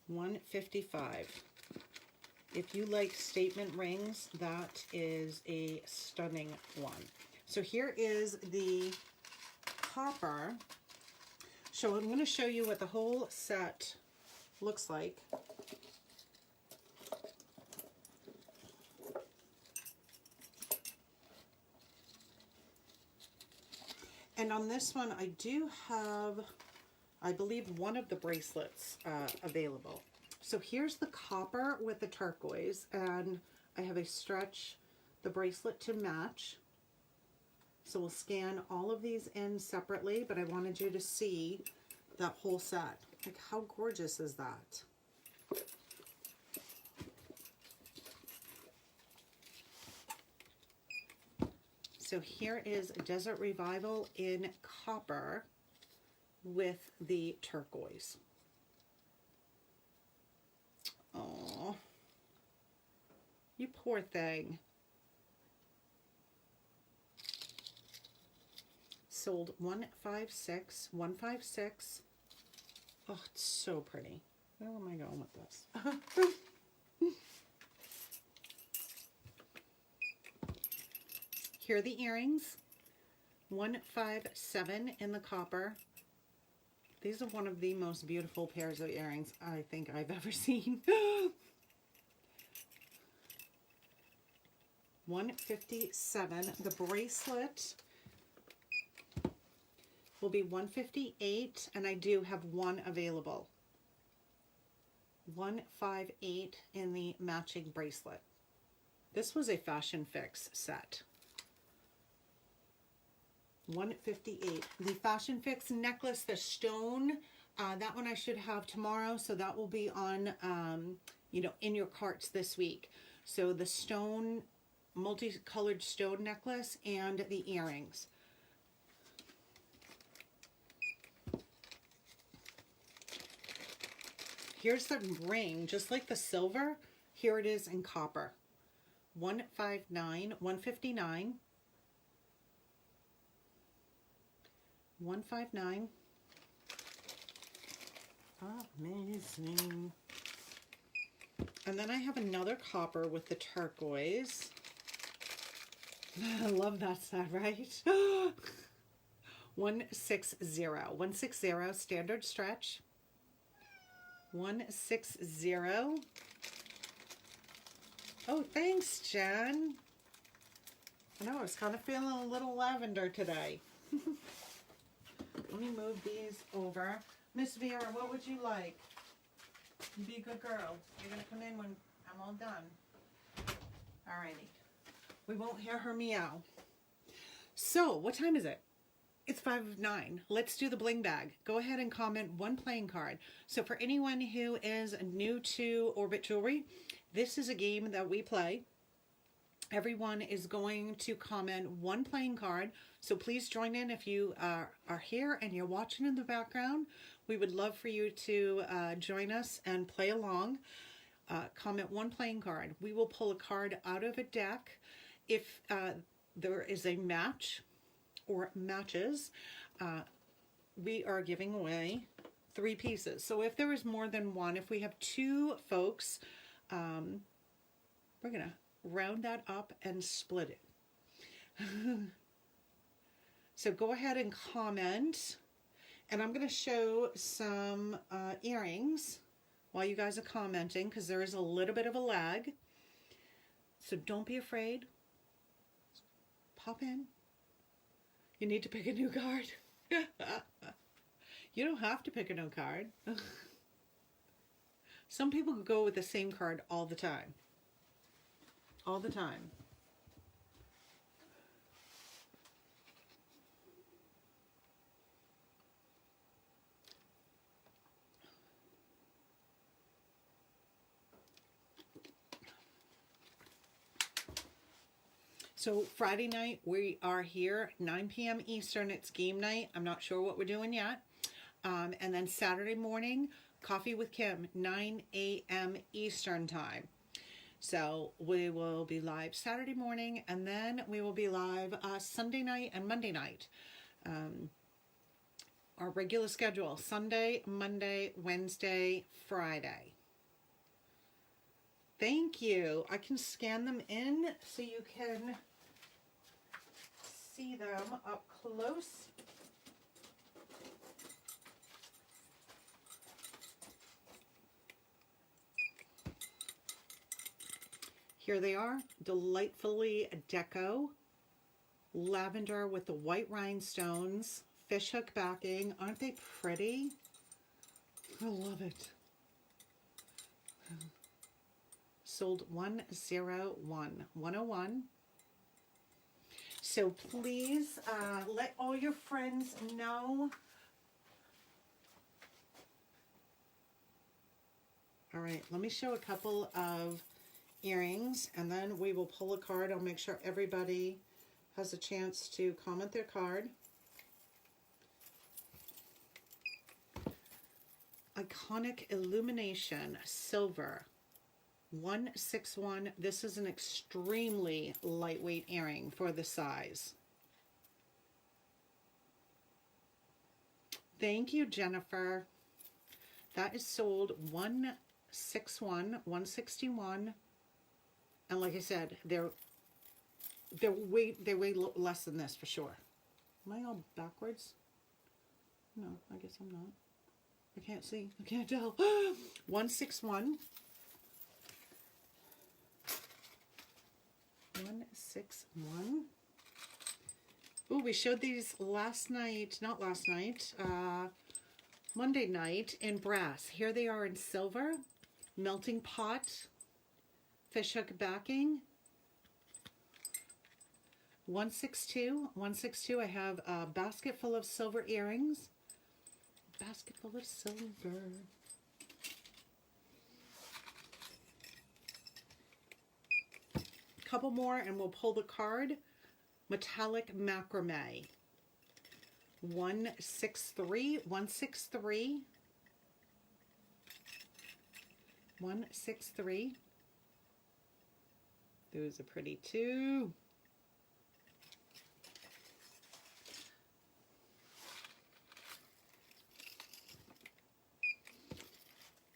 S1: 155. If you like statement rings, that is a stunning one. So here is the copper. So I'm going to show you what the whole set looks like. And on this one, I do have, I believe, one of the bracelets available. So here's the copper with the turquoise, and I have a stretch, the bracelet to match. So we'll scan all of these in separately, but I wanted you to see that whole set. Like, how gorgeous is that? So here is Desert Revival in copper with the turquoise. Oh, you poor thing. Sold 156, 156. Oh, it's so pretty. Where am I going with this? Here are the earrings. 157 in the copper. These are one of the most beautiful pairs of earrings I think I've ever seen. 157. The bracelet will be 158, and I do have one available. 158 in the matching bracelet. This was a fashion fix set. 158. The Fashion Fix necklace, the stone, that one I should have tomorrow, so that will be on, you know, in your carts this week. So the stone, multicolored stone necklace and the earrings. Here's the ring, just like the silver. Here it is in copper. 159, 159. 159. Amazing. And then I have another copper with the turquoise. I love that set, right? 160. 160 standard stretch. 160. Oh, thanks, Jen. I know I was kind of feeling a little lavender today. Let me move these over. Miss Vera, what would you like? You be a good girl. You're going to come in when I'm all done. Alrighty. We won't hear her meow. So, what time is it? It's 5 of 9. Let's do the bling bag. Go ahead and comment one playing card. So for anyone who is new to Orbit Jewelry, this is a game that we play. Everyone is going to comment one playing card. So please join in if you are here and you're watching in the background. We would love for you to join us and play along. Comment one playing card. We will pull a card out of a deck. If there is a match or matches, we are giving away 3 pieces. So if there is more than one, if we have 2 folks, we're gonna round that up and split it. So go ahead and comment, and I'm gonna show some earrings while you guys are commenting, because there is a little bit of a lag. So don't be afraid. Pop in. You need to pick a new card. You don't have to pick a new card. Some people go with the same card all the time. All the time. So Friday night, we are here, 9 p.m. Eastern. It's game night. I'm not sure what we're doing yet. And then Saturday morning, Coffee with Kim, 9 a.m. Eastern time. So we will be live Saturday morning, and then we will be live Sunday night and Monday night. Our regular schedule, Sunday, Monday, Wednesday, Friday. Thank you. I can scan them in so you can see them up close. Here they are, delightfully deco, lavender with the white rhinestones, fishhook backing. Aren't they pretty? I love it. Sold 101. So please let all your friends know. All right, let me show a couple of earrings, and then we will pull a card. I'll make sure everybody has a chance to comment their card. Iconic Illumination Silver, 161. This is an extremely lightweight earring for the size. Thank you, Jennifer. That is sold 161. And like I said, they're way less than this for sure. Am I all backwards? No, I guess I'm not. I can't see. I can't tell. 161. 161. Oh, we showed these last night. Not last night. Monday night in brass. Here they are in silver. Melting pot. Fishhook backing. 162. I have a basket full of silver earrings. Basket full of silver. Couple more and we'll pull the card. Metallic macrame. 163. 163. Those are pretty too.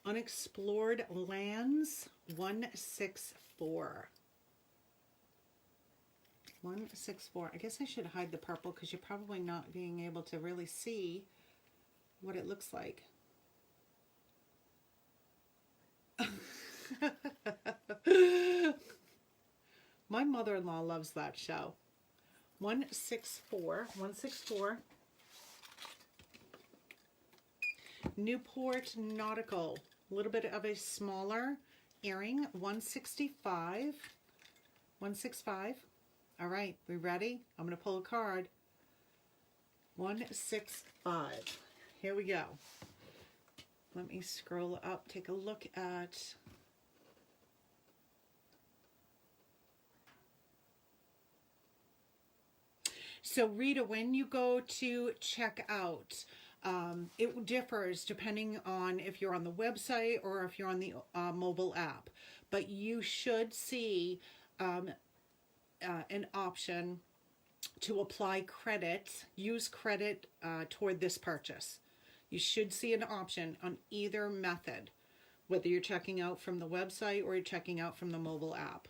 S1: Unexplored Lands, 164. 164. I guess I should hide the purple because you're probably not being able to really see what it looks like. My mother-in-law loves that show. 164. 164. Newport Nautical. A little bit of a smaller earring. 165. 165. All right, we ready? I'm going to pull a card. 165. Here we go. Let me scroll up, take a look at... So Rita, when you go to check out, it differs depending on if you're on the website or if you're on the mobile app. But you should see an option to apply credit, use credit toward this purchase. You should see an option on either method, whether you're checking out from the website or you're checking out from the mobile app.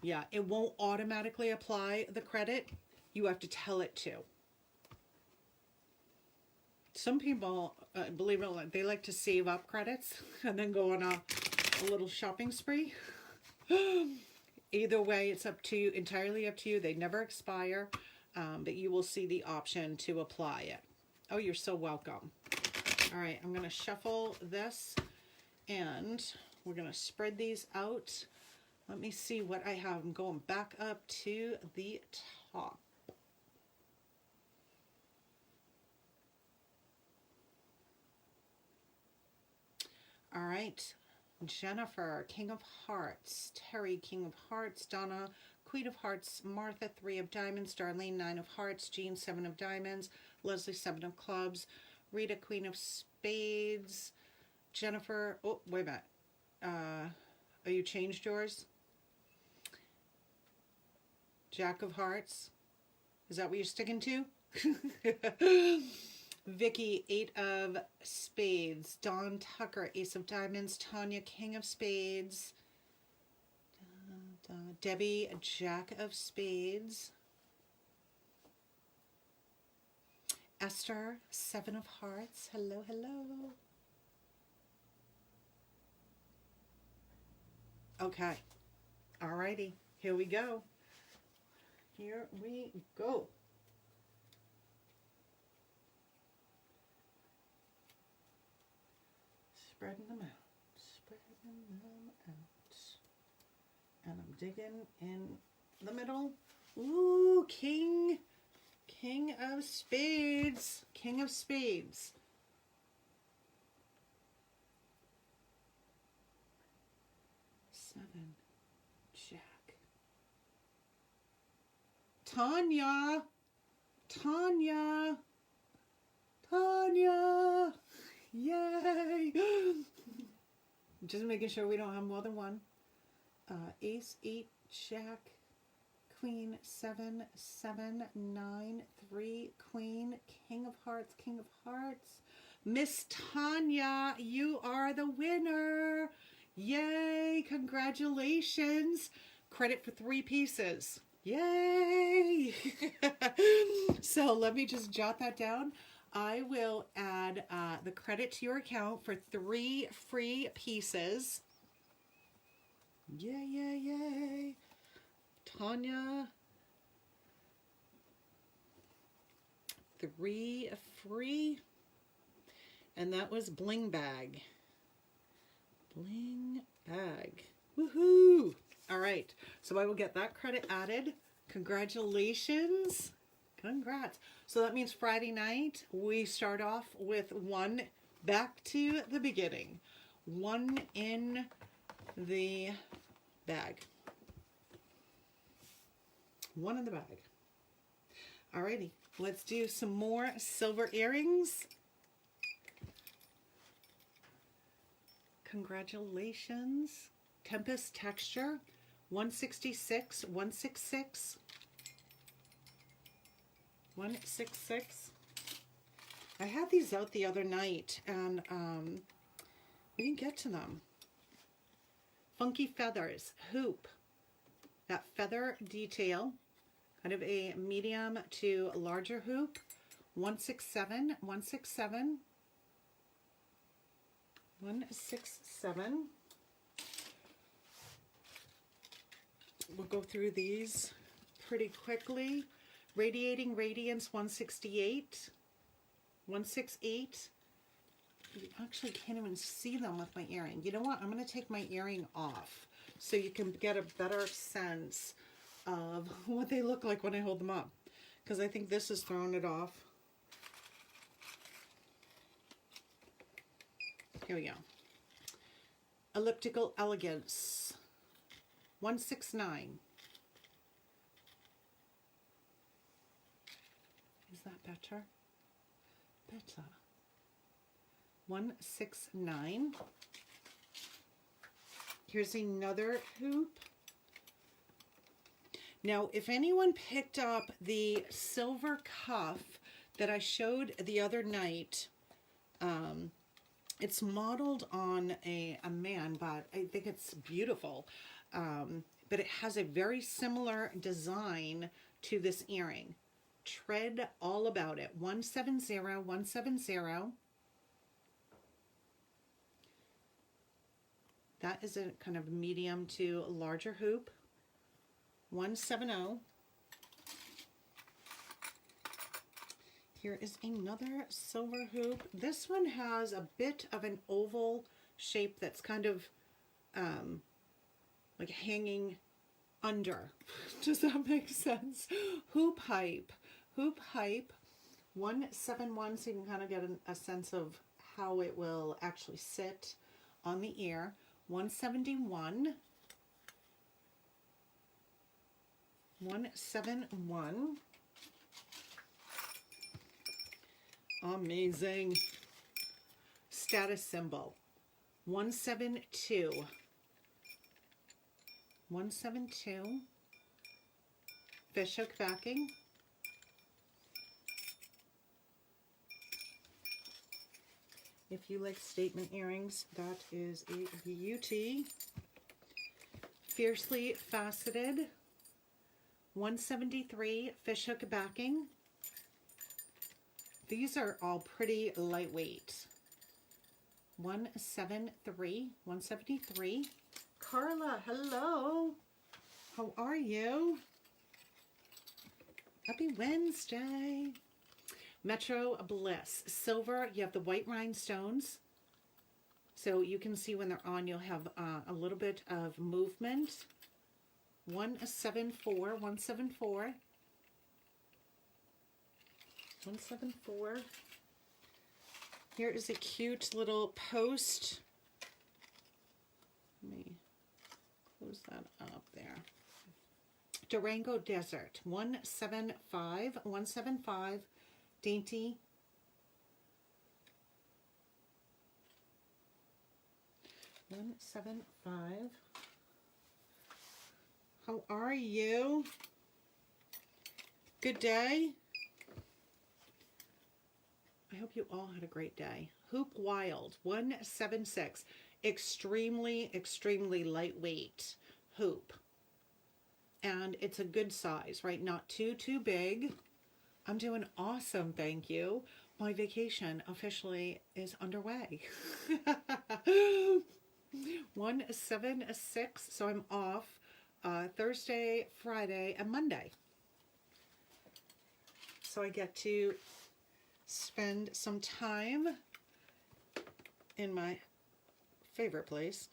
S1: Yeah, it won't automatically apply the credit. You have to tell it to. Some people, believe it or not, they like to save up credits and then go on a little shopping spree. Either way, it's up to you, entirely up to you. They never expire, but you will see the option to apply it. Oh, you're so welcome. All right, I'm going to shuffle this and we're going to spread these out. Let me see what I have. I'm going back up to the top. All right. Jennifer, King of Hearts. Terry, King of Hearts. Donna, Queen of Hearts. Martha, 3 of Diamonds. Darlene, 9 of Hearts. Jean, 7 of Diamonds. Leslie, 7 of Clubs. Rita, Queen of Spades. Jennifer, oh, wait a minute. Are you changed yours? Jack of Hearts. Is that what you're sticking to? Vicky, 8 of Spades. Dawn Tucker, Ace of Diamonds. Tanya, King of Spades. Debbie, Jack of Spades. Esther, 7 of Hearts. Hello, hello. Okay. Alrighty. Here we go. Here we go. Spreading them out. Spreading them out. And I'm digging in the middle. Ooh, King of Spades. King of Spades. Seven. Jack. Tanya. Yay. Just making sure we don't have more than one. Ace, 8, Jack, Queen, 7, 7, 9, 3, Queen, King of Hearts, King of Hearts. Miss Tanya, you are the winner. Yay, congratulations. Credit for 3 pieces. Yay. So let me just jot that down. I will add the credit to your account for 3 free pieces. Yay, yay, yay. Tanya. 3 free. And that was Bling Bag. Bling Bag. Woohoo! All right. So I will get that credit added. Congratulations. Congrats. So that means Friday night, we start off with 1 back to the beginning. 1 in the bag. 1 in the bag. Alrighty, let's do some more silver earrings. Congratulations. Tempest Texture, 166, 166. 166. I had these out the other night and we didn't get to them. Funky Feathers, hoop. That feather detail, kind of a medium to larger hoop. 167, 167. 167. We'll go through these pretty quickly. Radiating Radiance, 168. 168. You actually can't even see them with my earring. You know what? I'm going to take my earring off so you can get a better sense of what they look like when I hold them up. because I think this is throwing it off. Here we go. Elliptical Elegance, 169. Is that better? Better. 169. Here's another hoop. Now, if anyone picked up the silver cuff that I showed the other night, it's modeled on a man, but I think it's beautiful. But it has a very similar design to this earring. Tread all about it. 170, 170. That is a kind of medium to larger hoop. 170. Here is another silver hoop. This one has a bit of an oval shape that's kind of like hanging under. Does that make sense? Hoop hype. Hoop hype. 171, so you can kind of get a sense of how it will actually sit on the ear. 171. 171. Amazing. Status symbol. 172. 172. Fishhook backing. If you like statement earrings, that is a beauty. Fiercely faceted. 173 fishhook backing. These are all pretty lightweight. 173, 173. Carla, hello. How are you? Happy Wednesday. Metro Bliss. Silver, you have the white rhinestones. So you can see when they're on, you'll have a little bit of movement. 174, 174. 174. Here is a cute little post. Let me close that up there. Durango Desert, 175, 175. Dainty. $175. How are you? Good day. I hope you all had a great day. Hoop Wild, 176. Extremely, extremely lightweight hoop. And it's a good size, right? Not too big. I'm doing awesome, thank you. My vacation officially is underway. 176, so I'm off Thursday, Friday, and Monday. So I get to spend some time in my favorite place.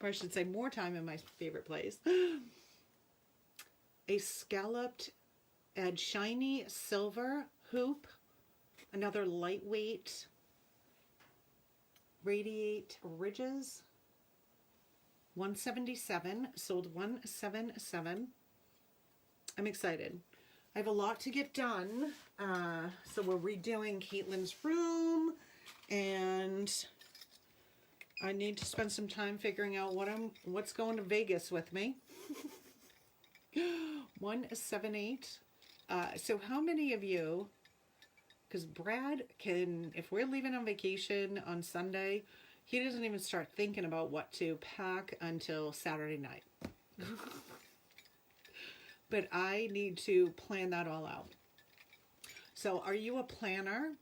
S1: Or I should say more time in my favorite place. A scalloped and shiny silver hoop, another lightweight radiate ridges. 177, sold 177. I'm excited. I have a lot to get done. So we're redoing Caitlin's room, and I need to spend some time figuring out what's going to Vegas with me. 178. So how many of you, because Brad can, if we're leaving on vacation on Sunday, he doesn't even start thinking about what to pack until Saturday night. But I need to plan that all out. So are you a planner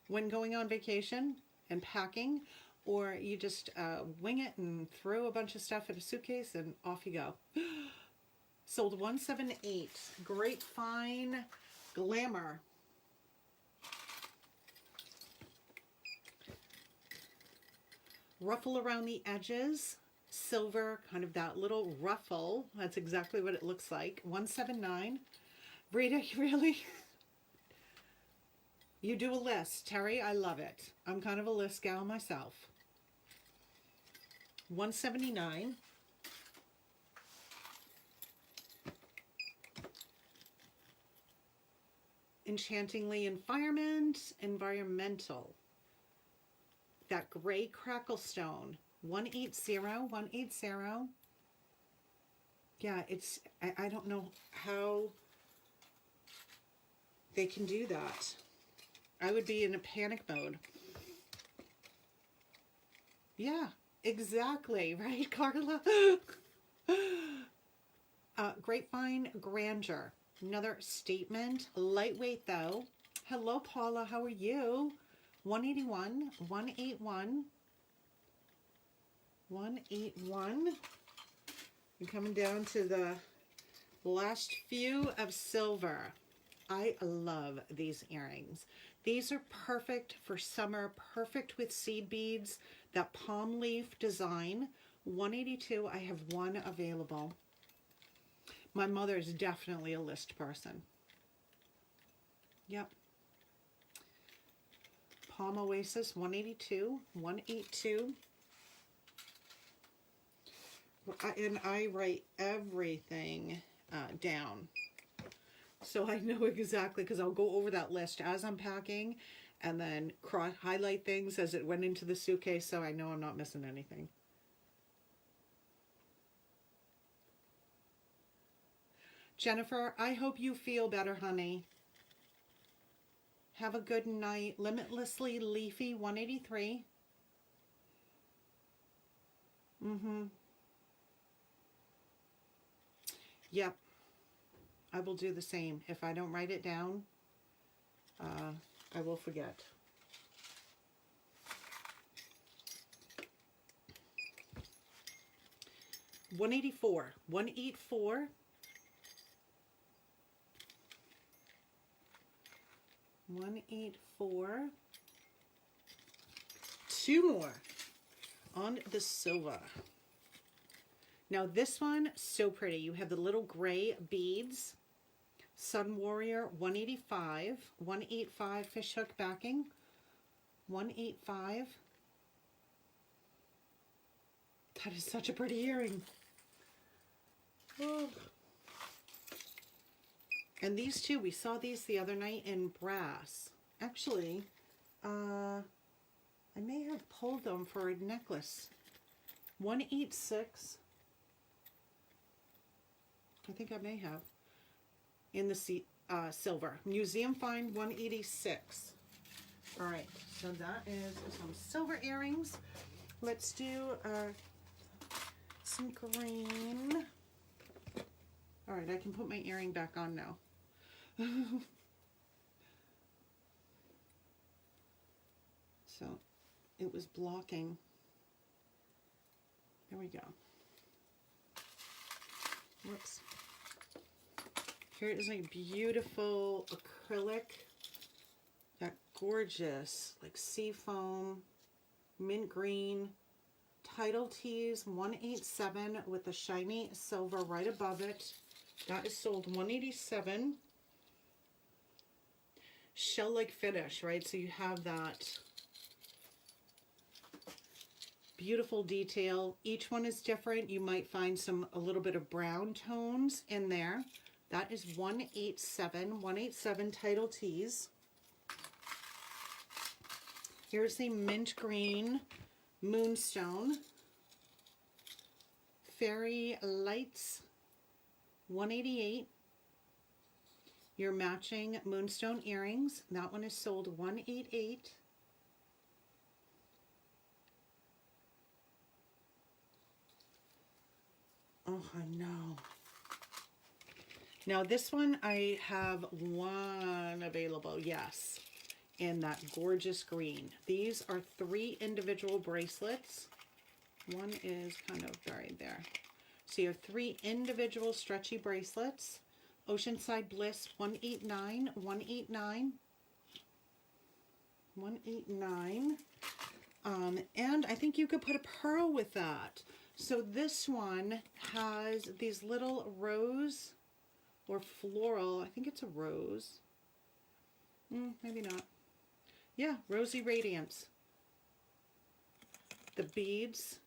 S1: when going on vacation and packing, or you just wing it and throw a bunch of stuff in a suitcase and off you go? Sold 178. Grapevine Glamour. Ruffle around the edges. Silver, kind of that little ruffle. That's exactly what it looks like. 179. Rita, really? You do a list. Terry, I love it. I'm kind of a list gal myself. $179. Enchantingly environmental. That gray crackle stone. 180, 180. Yeah, it's, I don't know how they can do that. I would be in a panic mode. Yeah, exactly, right, Carla? Grapevine Grandeur. Another statement. Lightweight, though. Hello, Paula. How are you? 181, 181, 181. We're coming down to the last few of silver. I love these earrings. These are perfect for summer, perfect with seed beads, that palm leaf design. 182, I have one available. My mother is definitely a list person. Yep. Palm Oasis, 182, 182. And I write everything down. So I know exactly, because I'll go over that list as I'm packing and then highlight things as it went into the suitcase, so I know I'm not missing anything. Jennifer, I hope you feel better, honey. Have a good night. Limitlessly Leafy, 183. Yep. I will do the same. If I don't write it down, I will forget. $184. 184. 184. Two more on the silver. Now this one, so pretty. You have the little gray beads. Sun Warrior, 185. 185 fishhook backing. 185. That is such a pretty earring. Oh. And these two, we saw these the other night in brass. Actually, I may have pulled them for a necklace. 186. I think I may have. In the silver. Museum find, 186. All right, so that is some silver earrings. Let's do some green. All right, I can put my earring back on now. So it was blocking. There we go. Whoops. Here is a beautiful acrylic. That gorgeous, like sea foam, mint green, title tees, 187 with the shiny silver right above it. That is sold 187. Shell-like finish, right? So you have that beautiful detail. Each one is different. You might find a little bit of brown tones in there. That is 187. 187 title tees. Here's the mint green moonstone. Fairy lights, 188. Your matching moonstone earrings. That one is sold 188. Oh, I know. Now this one, I have one available, yes, in that gorgeous green. These are 3 individual bracelets. One is kind of buried there. So you have 3 individual stretchy bracelets. Oceanside Bliss, 189, 189, 189. And I think you could put a pearl with that. So this one has these little rose or floral. I think it's a rose. Maybe not. Yeah, Rosy Radiance. The beads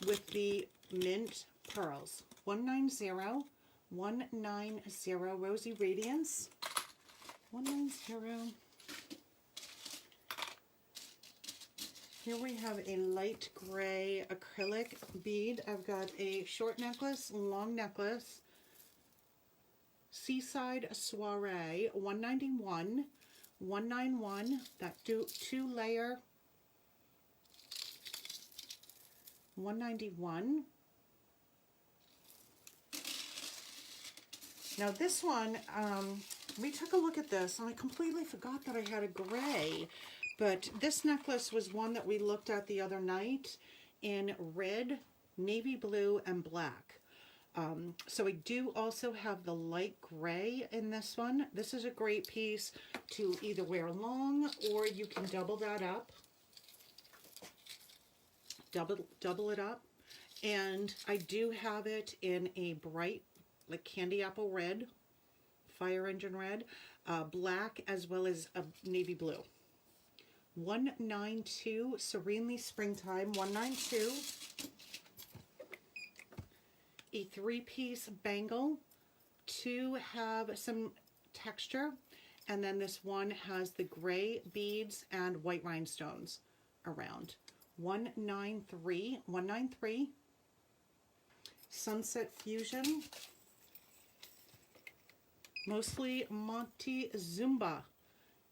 S1: with the mint pearls. 190, 190, Rosy Radiance. 190. Here we have a light gray acrylic bead. I've got a short necklace, long necklace. Seaside Soiree, 191, 191. That two layer. 191. Now this one, we took a look at this and I completely forgot that I had a gray, but this necklace was one that we looked at the other night in red, navy blue, and black. So I do also have the light gray in this one. This is a great piece to either wear long, or you can double that up. Double it up. And I do have it in a bright, like candy apple red, fire engine red, black, as well as a navy blue. 192, Serenely Springtime, 192. A three-piece bangle to have some texture, and then this one has the gray beads and white rhinestones around. 193, 193. Sunset Fusion, mostly Montezuma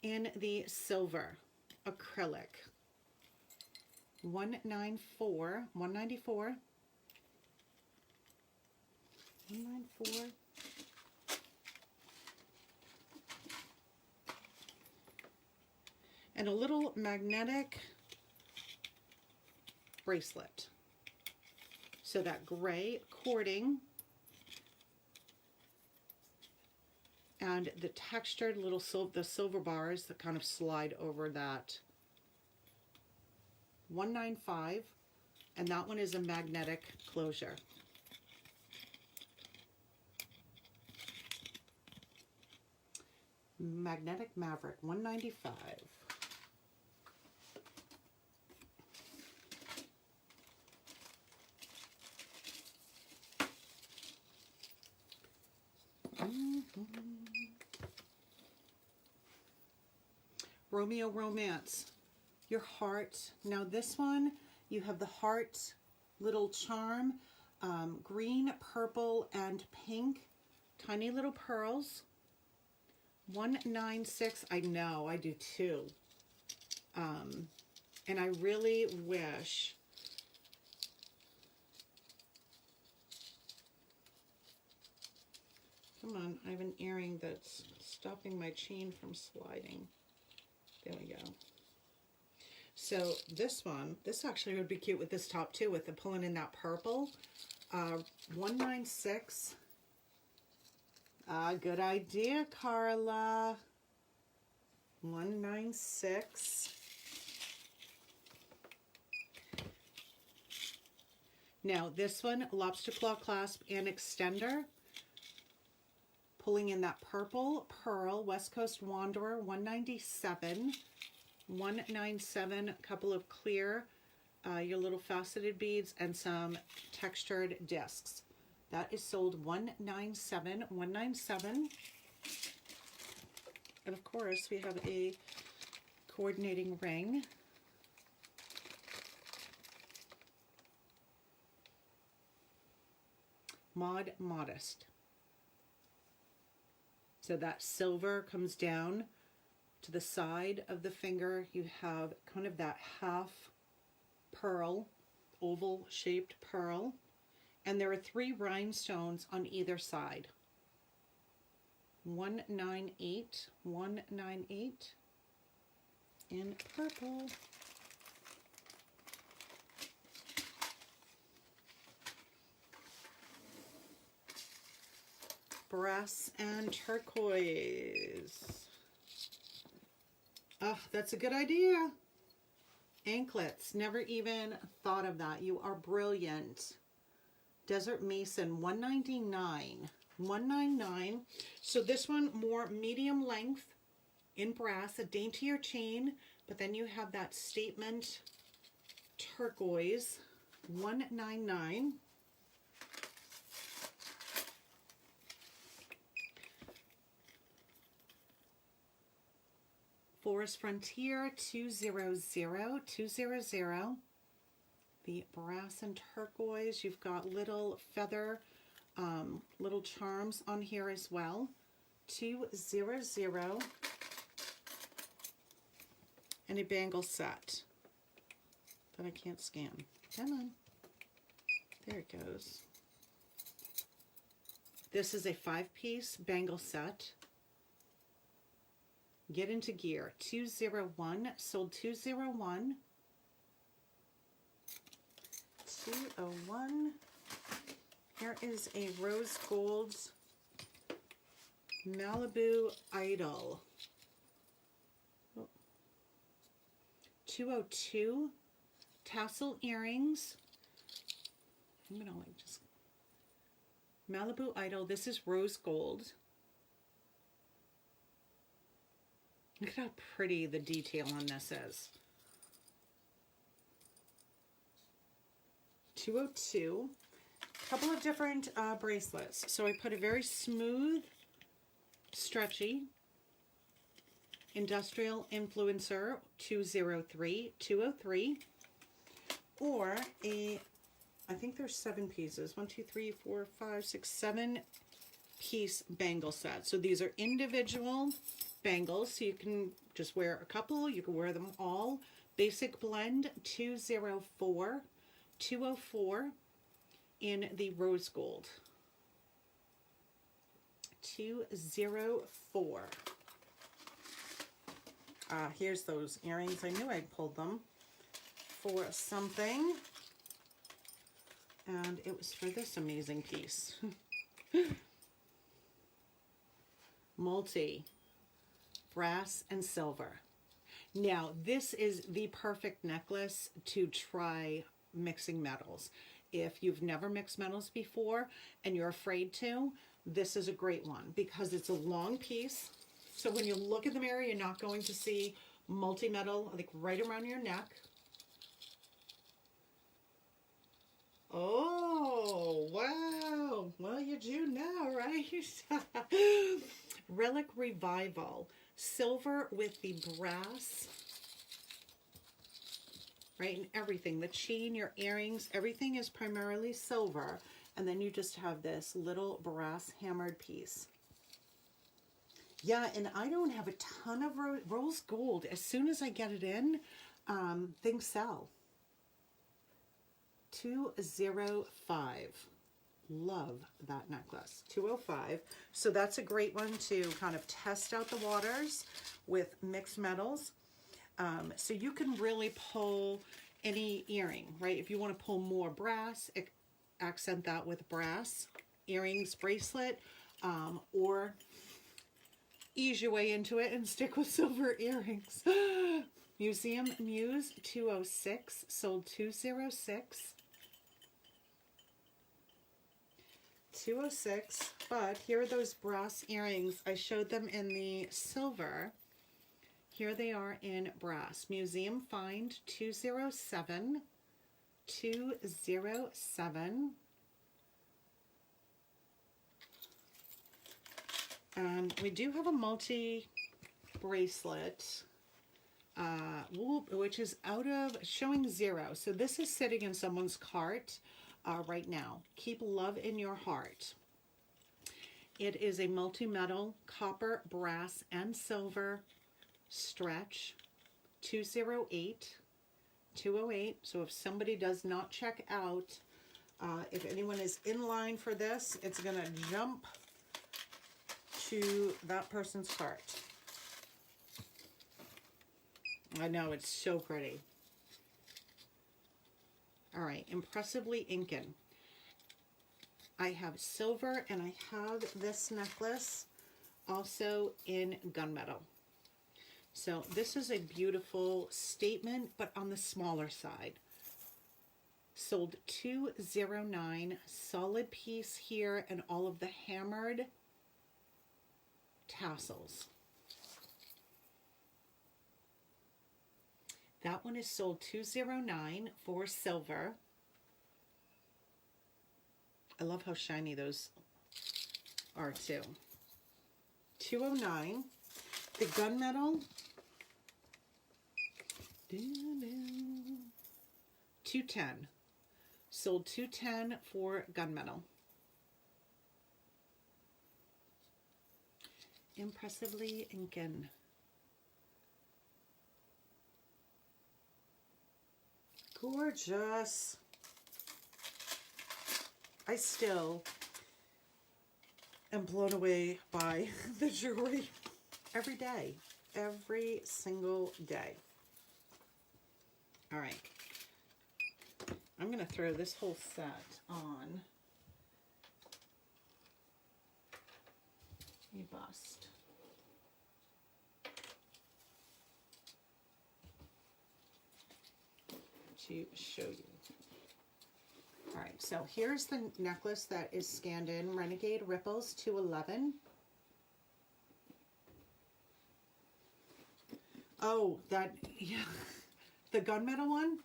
S1: in the silver acrylic. 194, 194. 194. And a little magnetic bracelet. So that gray cording and the textured little silver bars that kind of slide over that. 195, and that one is a magnetic closure. Magnetic Maverick, 195. Romeo Romance, your heart. Now this one, you have the heart little charm, green, purple, and pink, tiny little pearls. 196. I know, I do too. And I really wish come on, I have an earring that's stopping my chain from sliding. There we go. So this one, this actually would be cute with this top too, with the pulling in that purple. 196. Good idea, Carla. 196. Now this one, lobster claw clasp and extender. Pulling in that purple pearl, West Coast Wanderer, 197. 197, a couple of clear, your little faceted beads, and some textured discs. That is sold 197, 197. And of course, we have a coordinating ring. Modest. So that silver comes down to the side of the finger. You have kind of that half pearl, oval shaped pearl. And there are 3 rhinestones on either side. 198, 198 in purple. Brass and turquoise. Oh, that's a good idea. Anklets, never even thought of that. You are brilliant. Desert Mason, 199. $199. So this one more medium length in brass, a daintier chain, but then you have that statement turquoise, $199. Forest Frontier 200. The brass and turquoise. You've got little feather, little charms on here as well. 200. And a bangle set that I can't scan. Come on. There it goes. This is a 5-piece bangle set. Get into gear. 201. Sold 201. 201. Here is a rose gold Malibu Idol. 202. Tassel earrings. I'm gonna like just Malibu Idol. This is rose gold. Look at how pretty the detail on this is. 202. A couple of different bracelets. So I put a very smooth, stretchy, industrial influencer 203, or a, I think there's 7 pieces. 1, 2, 3, 4, 5, 6, 7 piece bangle set. So these are individual bangles, so you can just wear a couple, you can wear them all. Basic blend 204 in the rose gold. 204. Here's those earrings. I knew I'd pulled them for something, and it was for this amazing piece. Multi brass and silver. Now this is the perfect necklace to try mixing metals. If you've never mixed metals before and you're afraid to, this is a great one because it's a long piece. So when you look at the mirror, you're not going to see multi-metal like right around your neck. Oh, wow. Well, you do now, right? Relic Revival. Silver with the brass, right, and everything. The chain, your earrings, everything is primarily silver. And then you just have this little brass hammered piece. Yeah, and I don't have a ton of rose gold. As soon as I get it in, things sell. 205. Love that necklace. 205. So that's a great one to kind of test out the waters with mixed metals. So you can really pull any earring, right? If you want to pull more brass, accent that with brass earrings, bracelet, or ease your way into it and stick with silver earrings. Museum Muse 206, sold 206. 206, but here are those brass earrings. I showed them in the silver. Here they are in brass. Museum Find 207. 207. And we do have a multi bracelet, which is out of showing 0. So this is sitting in someone's cart right now. Keep love in your heart. It is a multi-metal copper, brass, and silver stretch. 208. 208. So if somebody does not check out, if anyone is in line for this, it's going to jump to that person's cart. I know, it's so pretty. All right, Impressively Inken. I have silver and I have this necklace also in gunmetal. So this is a beautiful statement, but on the smaller side. sold $209. Solid piece here and all of the hammered tassels. That one is sold $209 for silver. I love how shiny those are too. $209. The gunmetal, $210. Sold $210 for gunmetal. Impressively inken. Gorgeous. I still am blown away by the jewelry every day, every single day. All right, I'm gonna throw this whole set on a bust. To show you. All right, so here's the necklace that is scanned in, Renegade Ripples 211. Oh, that, yeah, the gunmetal one,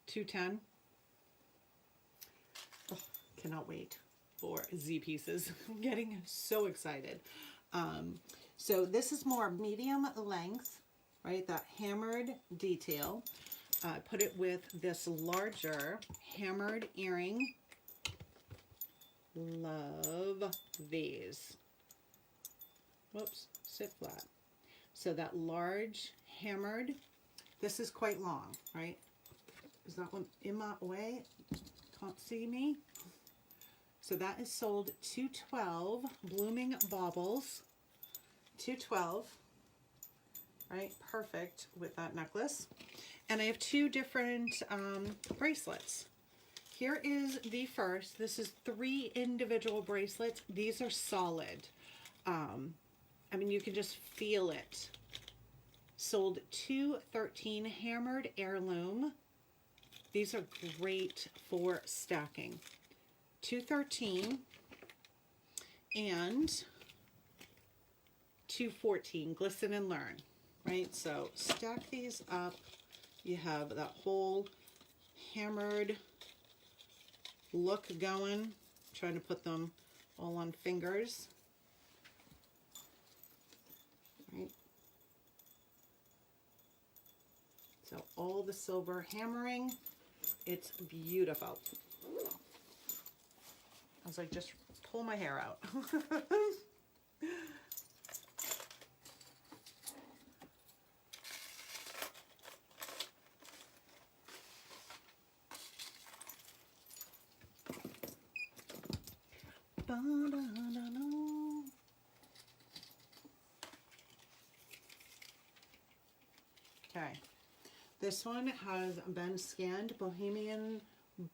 S1: 210. Oh, cannot wait for Z pieces. I'm getting so excited. So this is more medium length, right? That hammered detail. Put it with this larger hammered earring. Love these. Whoops, sit flat. So that large hammered, this is quite long, right? Is that one in my way? Can't see me. So that is sold $212. Blooming baubles, $212. Right, perfect with that necklace. And I have two different bracelets. Here is the first. This is 3 individual bracelets. These are solid. I mean, you can just feel it. Sold $213. Hammered heirloom. These are great for stacking. $213 and $214. Glisten and learn. Right, so stack these up. You have that whole hammered look going. I'm trying to put them all on fingers. Right. So all the silver hammering. It's beautiful. I was like, just pull my hair out. Okay, this one has been scanned. Bohemian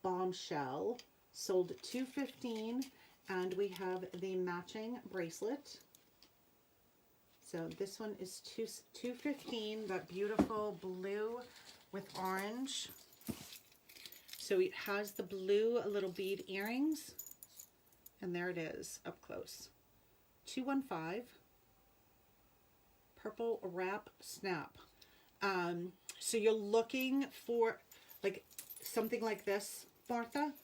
S1: Bombshell, sold $215, and we have the matching bracelet. So this one is $215. That beautiful blue with orange. So it has the blue little bead earrings. And there it is up close. $215. Purple wrap snap. So you're looking for like something like this, Martha.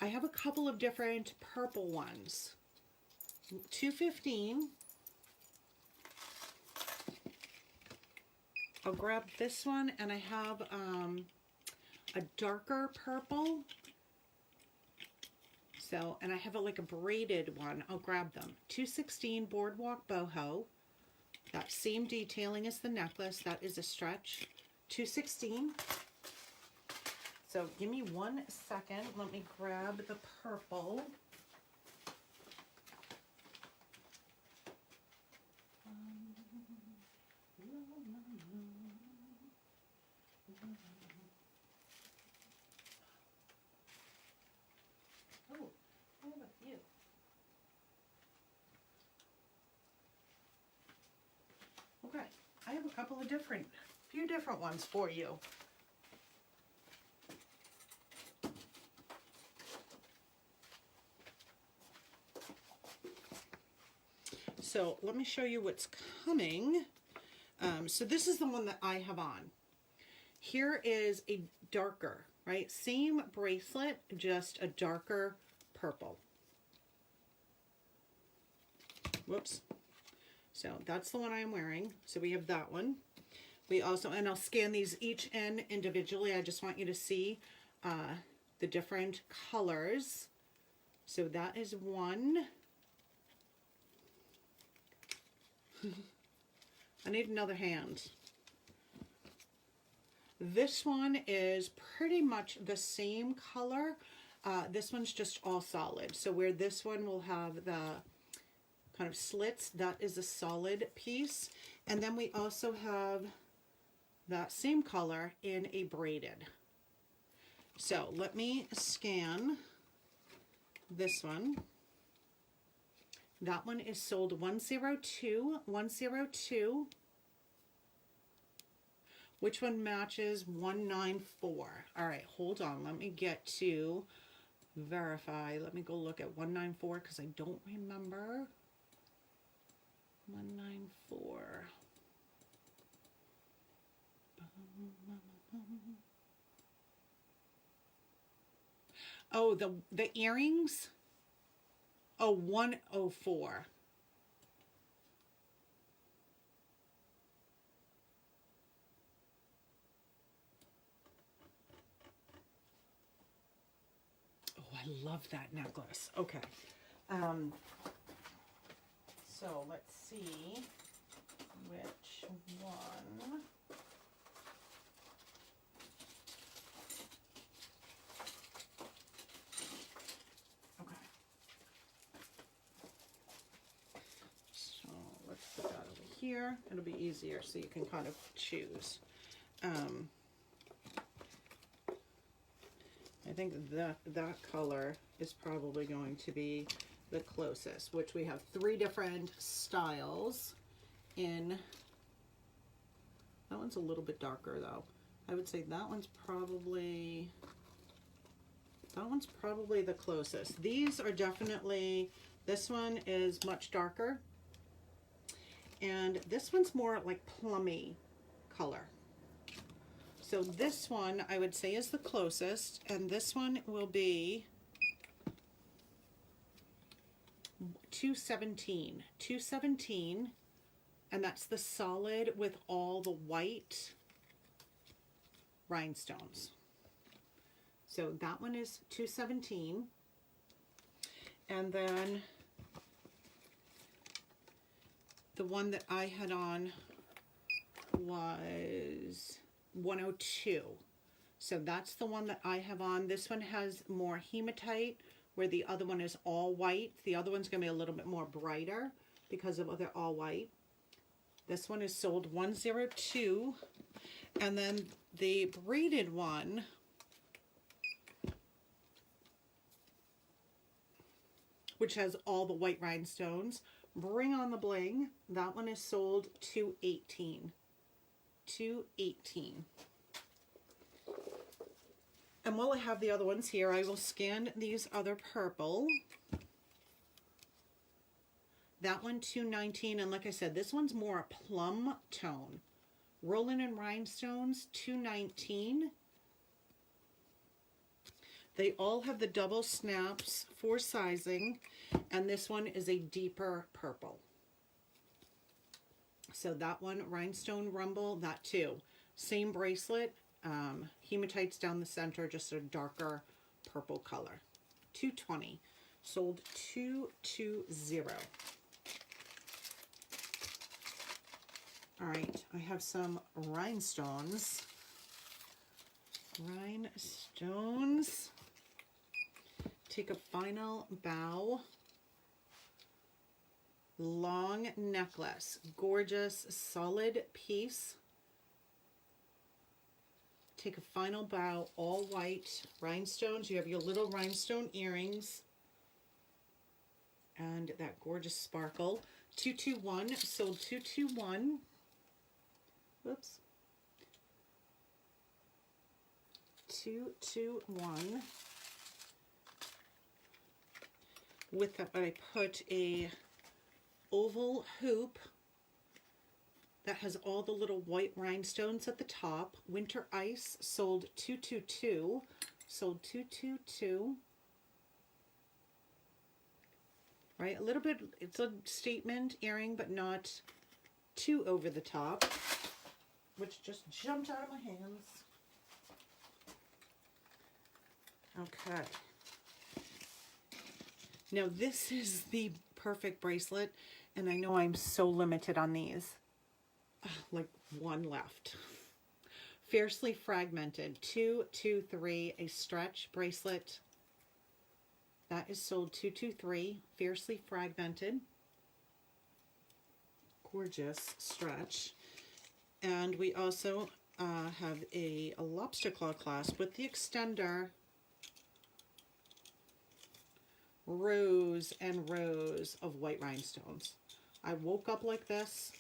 S1: I have a couple of different purple ones. $215. I'll grab this one, and I have a darker purple. So, and I have like a braided one. I'll grab them. $216 Boardwalk Boho. That same detailing as the necklace. That is a stretch. $216. So give me 1 second. Let me grab the purple. Oh, I have a few. Okay, I have a couple of few different ones for you. So let me show you what's coming. So this is the one that I have on. Here is a darker, right? Same bracelet, just a darker purple. Whoops. So that's the one I'm wearing. So we have that one. We also, and I'll scan these each in individually. I just want you to see the different colors. So that is one. I need another hand. This one is pretty much the same color. This one's just all solid. So where this one will have the kind of slits, that is a solid piece. And then we also have that same color in a braided. So let me scan this one. That one is sold 102, 102. Which one matches 194? All right, hold on. Let me get to verify. Let me go look at 194 because I don't remember. 194. Oh, the earrings? Oh, 104. Oh, I love that necklace. Okay. So let's see which one. Here, it'll be easier so you can kind of choose. I think that color is probably going to be the closest, which we have 3 different styles in. That one's a little bit darker though. I would say that one's probably the closest. These are definitely, this one is much darker. And this one's more like plummy color. So this one I would say is the closest, and this one will be 217. 217, and that's the solid with all the white rhinestones. So that one is 217. And then the one that I had on was 102. So that's the one that I have on. This one has more hematite, where the other one is all white. The other one's going to be a little bit more brighter because of they're all white. This one is sold 102. And then the braided one, which has all the white rhinestones, Bring on the Bling, that one is sold 218. 218. And while I have the other ones here, I will scan these other purple. That one 219, and like I said, this one's more a plum tone. Rolling in Rhinestones 219. They all have the double snaps for sizing, and this one is a deeper purple. So that one, Rhinestone Rumble, that too. Same bracelet, hematites down the center, just a darker purple color. 220, sold 220. All right, I have some rhinestones. Rhinestones. Take a final bow. Long necklace, gorgeous solid piece. Take a final bow, all white rhinestones. You have your little rhinestone earrings and that gorgeous sparkle. 221, sold 221. Oops. 221. With that, I put a oval hoop that has all the little white rhinestones at the top. Winter Ice, sold 222. Sold 222. Right, a little bit, it's a statement earring, but not too over the top, which just jumped out of my hands. Okay. Now this is the perfect bracelet, and I know I'm so limited on these. Like one left. Fiercely Fragmented, 223, a stretch bracelet. That is sold 223, Fiercely Fragmented. Gorgeous stretch. And we also have a lobster claw clasp with the extender. Rows and rows of white rhinestones. I woke up like this.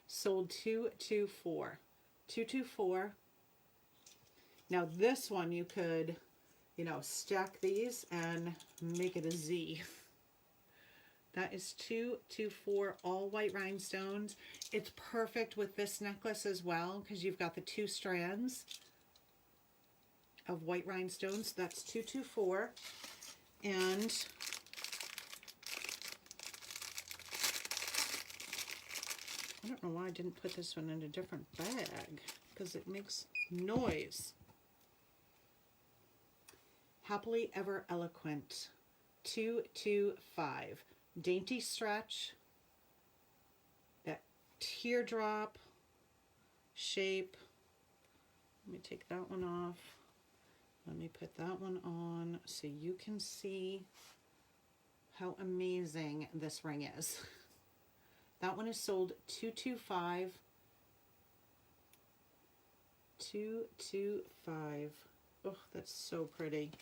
S1: Sold 224. 224. Now this one you could, you know, stack these and make it a Z. That is 224, all white rhinestones. It's perfect with this necklace as well because you've got the 2 strands of white rhinestones. That's 224. And I don't know why I didn't put this one in a different bag because it makes noise. Happily Ever Eloquent, 225. Dainty stretch, that teardrop shape. Let me take that one off. Let me put that one on so you can see how amazing this ring is. That one is sold 225. 225. Oh, that's so pretty.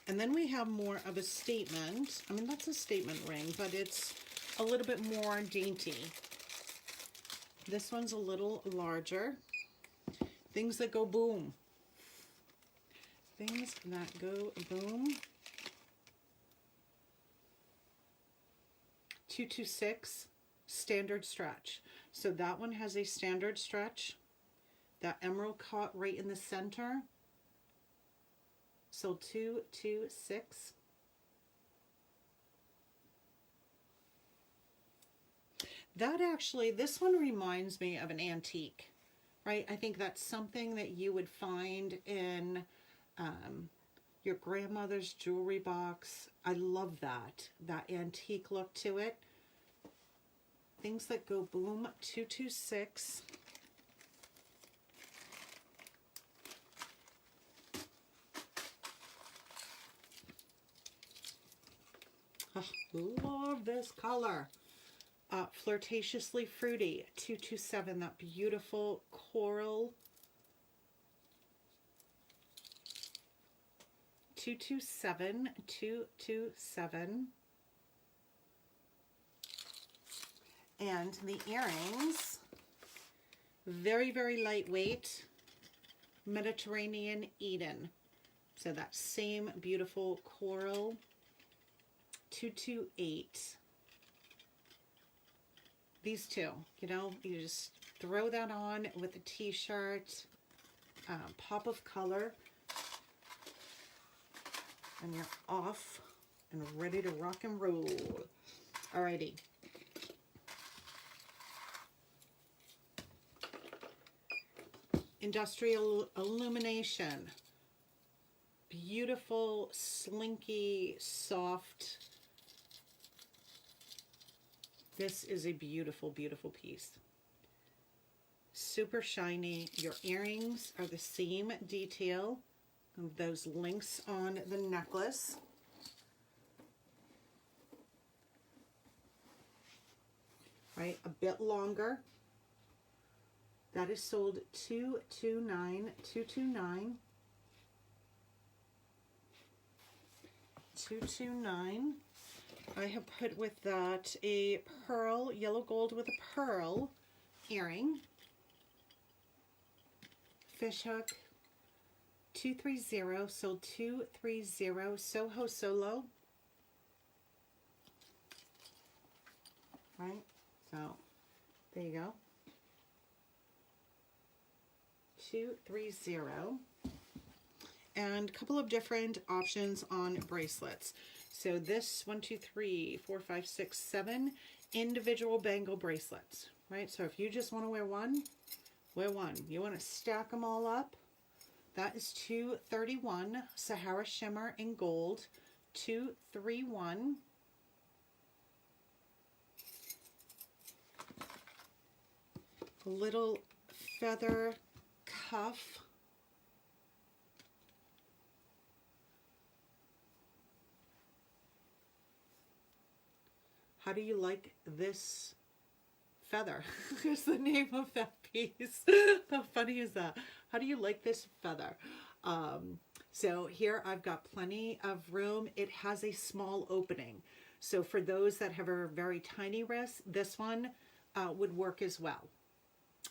S1: And then we have more of a statement. I mean, that's a statement ring, but it's a little bit more dainty. This one's a little larger. Things that go boom. Things that go boom. 226, standard stretch. So that one has a standard stretch. That emerald caught right in the center. So 226. That actually, this one reminds me of an antique, right? I think that's something that you would find in your grandmother's jewelry box. I love that antique look to it. Things that go boom, 226. Oh, love this color. Flirtatiously Fruity, 227, that beautiful coral. 227, 227. And the earrings, very, very lightweight, Mediterranean Eden. So that same beautiful coral, 228. These two, you know, you just throw that on with a t-shirt, pop of color, and you're off and ready to rock and roll. Alrighty. Industrial Illumination. Beautiful, slinky, soft. This is a beautiful, beautiful piece. Super shiny. Your earrings are the same detail of those links on the necklace. Right, a bit longer. That is sold 229, 229. 229. I have put with that a pearl, yellow gold with a pearl earring, fishhook, 230, sold 230, Soho Solo. Right, so there you go. 230. And a couple of different options on bracelets. So this 1, 2, 3, 4, 5, 6, 7 individual bangle bracelets, right? So if you just want to wear one, wear one. You want to stack them all up, that is 231. Sahara Shimmer in gold, 231. A little feather cuff. How do you like this feather? Is the name of that piece. How funny is that? How do you like this feather? So here I've got plenty of room. It has a small opening. So for those that have a very tiny wrist, this one would work as well.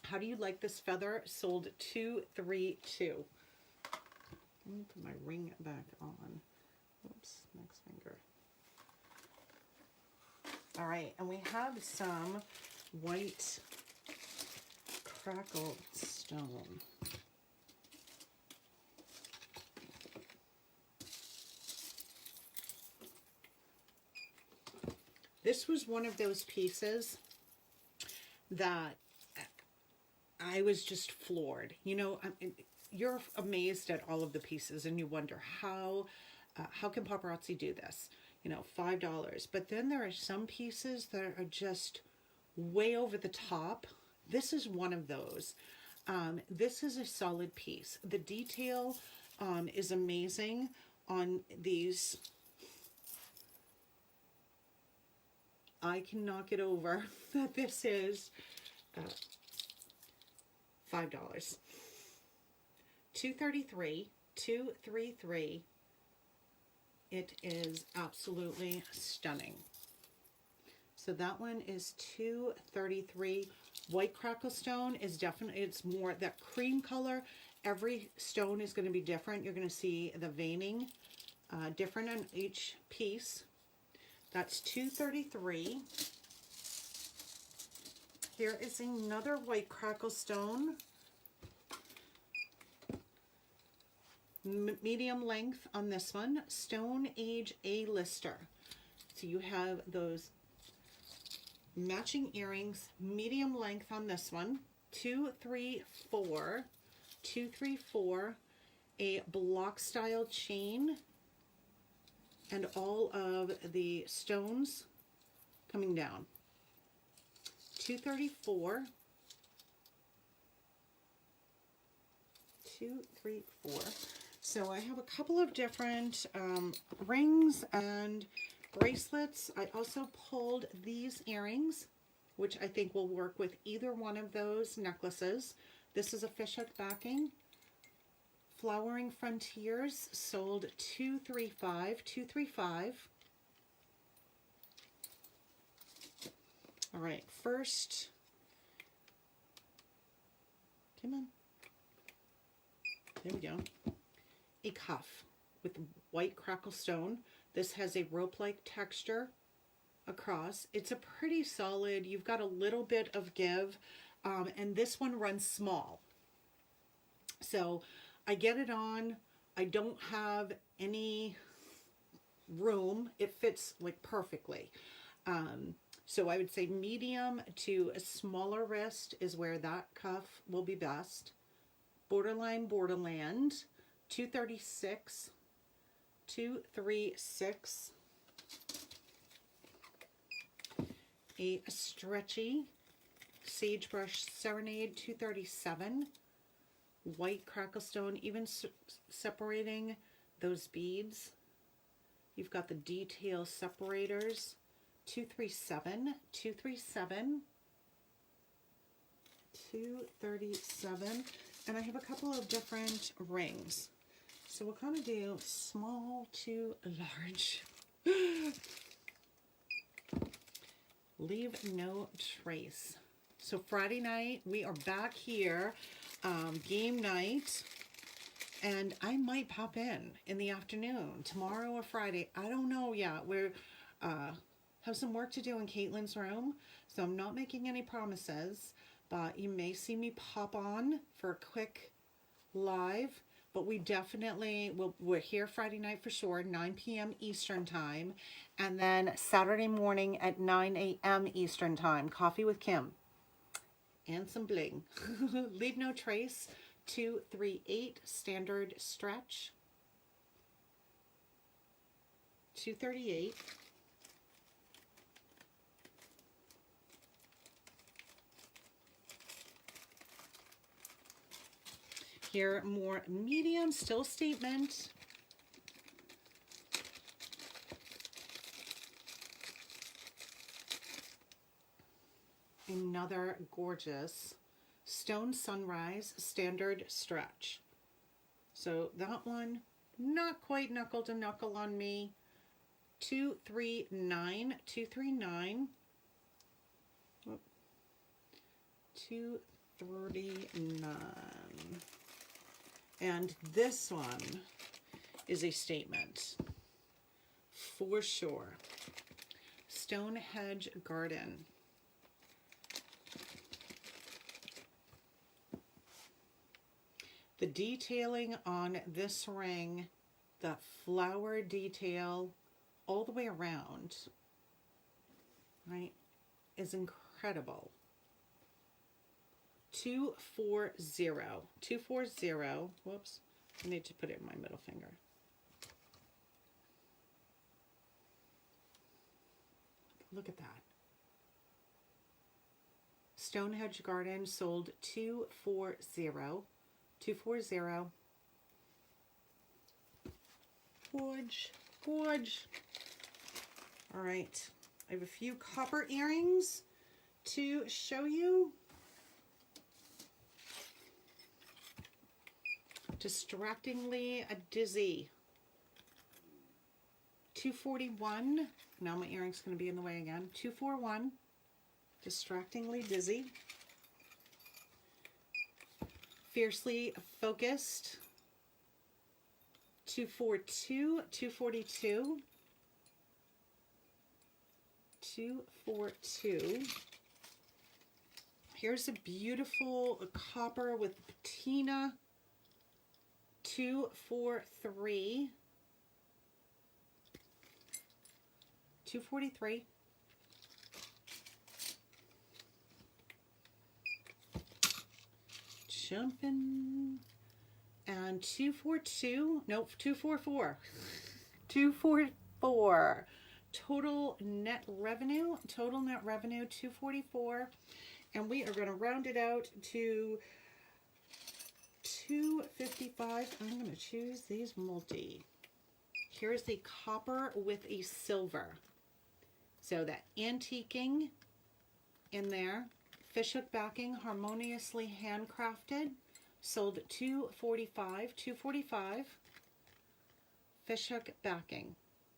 S1: How do you like this feather? Sold 232. Let me put my ring back on. Oops, next finger. All right, and we have some white Crackle stone. This was one of those pieces that I was just floored. You know, you're amazed at all of the pieces and you wonder how can Paparazzi do this? You know, $5. But then there are some pieces that are just way over the top. This is one of those. This is a solid piece. The detail is amazing on these. I cannot get over that this is $5. 233, 233. It is absolutely stunning. So that one is 233. White Crackle stone is definitely, it's more that cream color. Every stone is going to be different. You're going to see the veining different on each piece. That's 233. Here is another White Crackle stone. Medium length on this one. Stone Age A-lister. So you have those matching earrings. Medium length on this one. 234. 234. A block style chain. And all of the stones coming down. 234. 234. So I have a couple of different rings and bracelets. I also pulled these earrings, which I think will work with either one of those necklaces. This is a fishhook backing. Flowering Frontiers, sold 235. 235. All right, first, come on. There we go. A cuff with White Crackle stone. This has a rope-like texture across. It's a pretty solid, you've got a little bit of give, and this one runs small. So I get it on. I don't have any room. It fits like perfectly. So I would say medium to a smaller wrist is where that cuff will be best. Borderline Borderland, 236, 236. A Stretchy Sagebrush Serenade, 237. White Crackle stone, even separating those beads. You've got the detail separators, 237, 237, 237. And I have a couple of different rings. So we'll kind of do small to large. Leave no trace. So Friday night, we are back here, game night, and I might pop in the afternoon, tomorrow or Friday. I don't know yet. We're have some work to do in Caitlin's room, so I'm not making any promises, but you may see me pop on for a quick live. But we definitely we're here Friday night for sure, 9 p.m. Eastern time, and then Saturday morning at 9 a.m. Eastern time, coffee with Kim and some bling. Leave no trace, 238 standard stretch, 238. Here, more medium, still statement. Another gorgeous Stone Sunrise standard stretch. So that one, not quite knuckle to knuckle on me. 239, 239. 239. And this one is a statement for sure. Stonehenge Garden. The detailing on this ring, the flower detail all the way around, right, is incredible. 240, 240, whoops, I need to put it in my middle finger. Look at that. Stonehenge Garden sold 240, 240. Gorge, gorge. All right, I have a few copper earrings to show you. Distractingly dizzy. 241. Now my earring's going to be in the way again. 241. Distractingly dizzy. Fiercely focused. 242. 242. 242. Here's a beautiful copper with patina. 243. 243. Jumping. And 242. Nope, 244. 244. Total net revenue. Total net revenue 244. And we are going to round it out to 255. I'm going to choose these multi. Here's the copper with a silver. So that antiquing in there. Fishhook backing, harmoniously handcrafted. Sold 245. 245. Fishhook backing.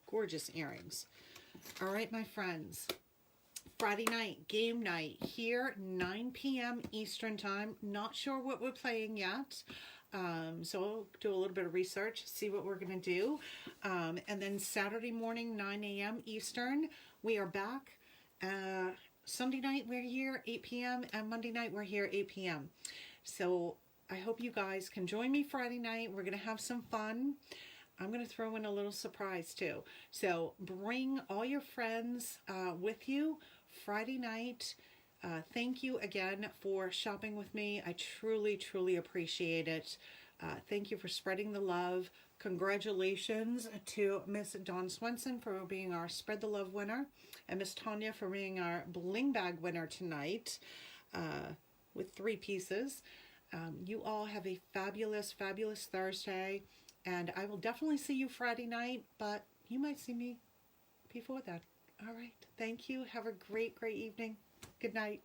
S1: Gorgeous earrings. All right, my friends. Friday night, game night, here, 9 p.m. Eastern time. Not sure what we're playing yet. So I'll do a little bit of research, see what we're going to do. And then Saturday morning, 9 a.m. Eastern, we are back. Sunday night, we're here, 8 p.m. And Monday night, we're here, 8 p.m. So I hope you guys can join me Friday night. We're going to have some fun. I'm going to throw in a little surprise too. So bring all your friends with you Friday night. Thank you again for shopping with me. I truly, truly appreciate it. Thank you for spreading the love. Congratulations to Miss Dawn Swenson for being our Spread the Love winner, and Miss Tanya for being our Bling Bag winner tonight with 3 pieces. You all have a fabulous, fabulous Thursday, and I will definitely see you Friday night, but you might see me before that. All right. Thank you. Have a great, great evening. Good night.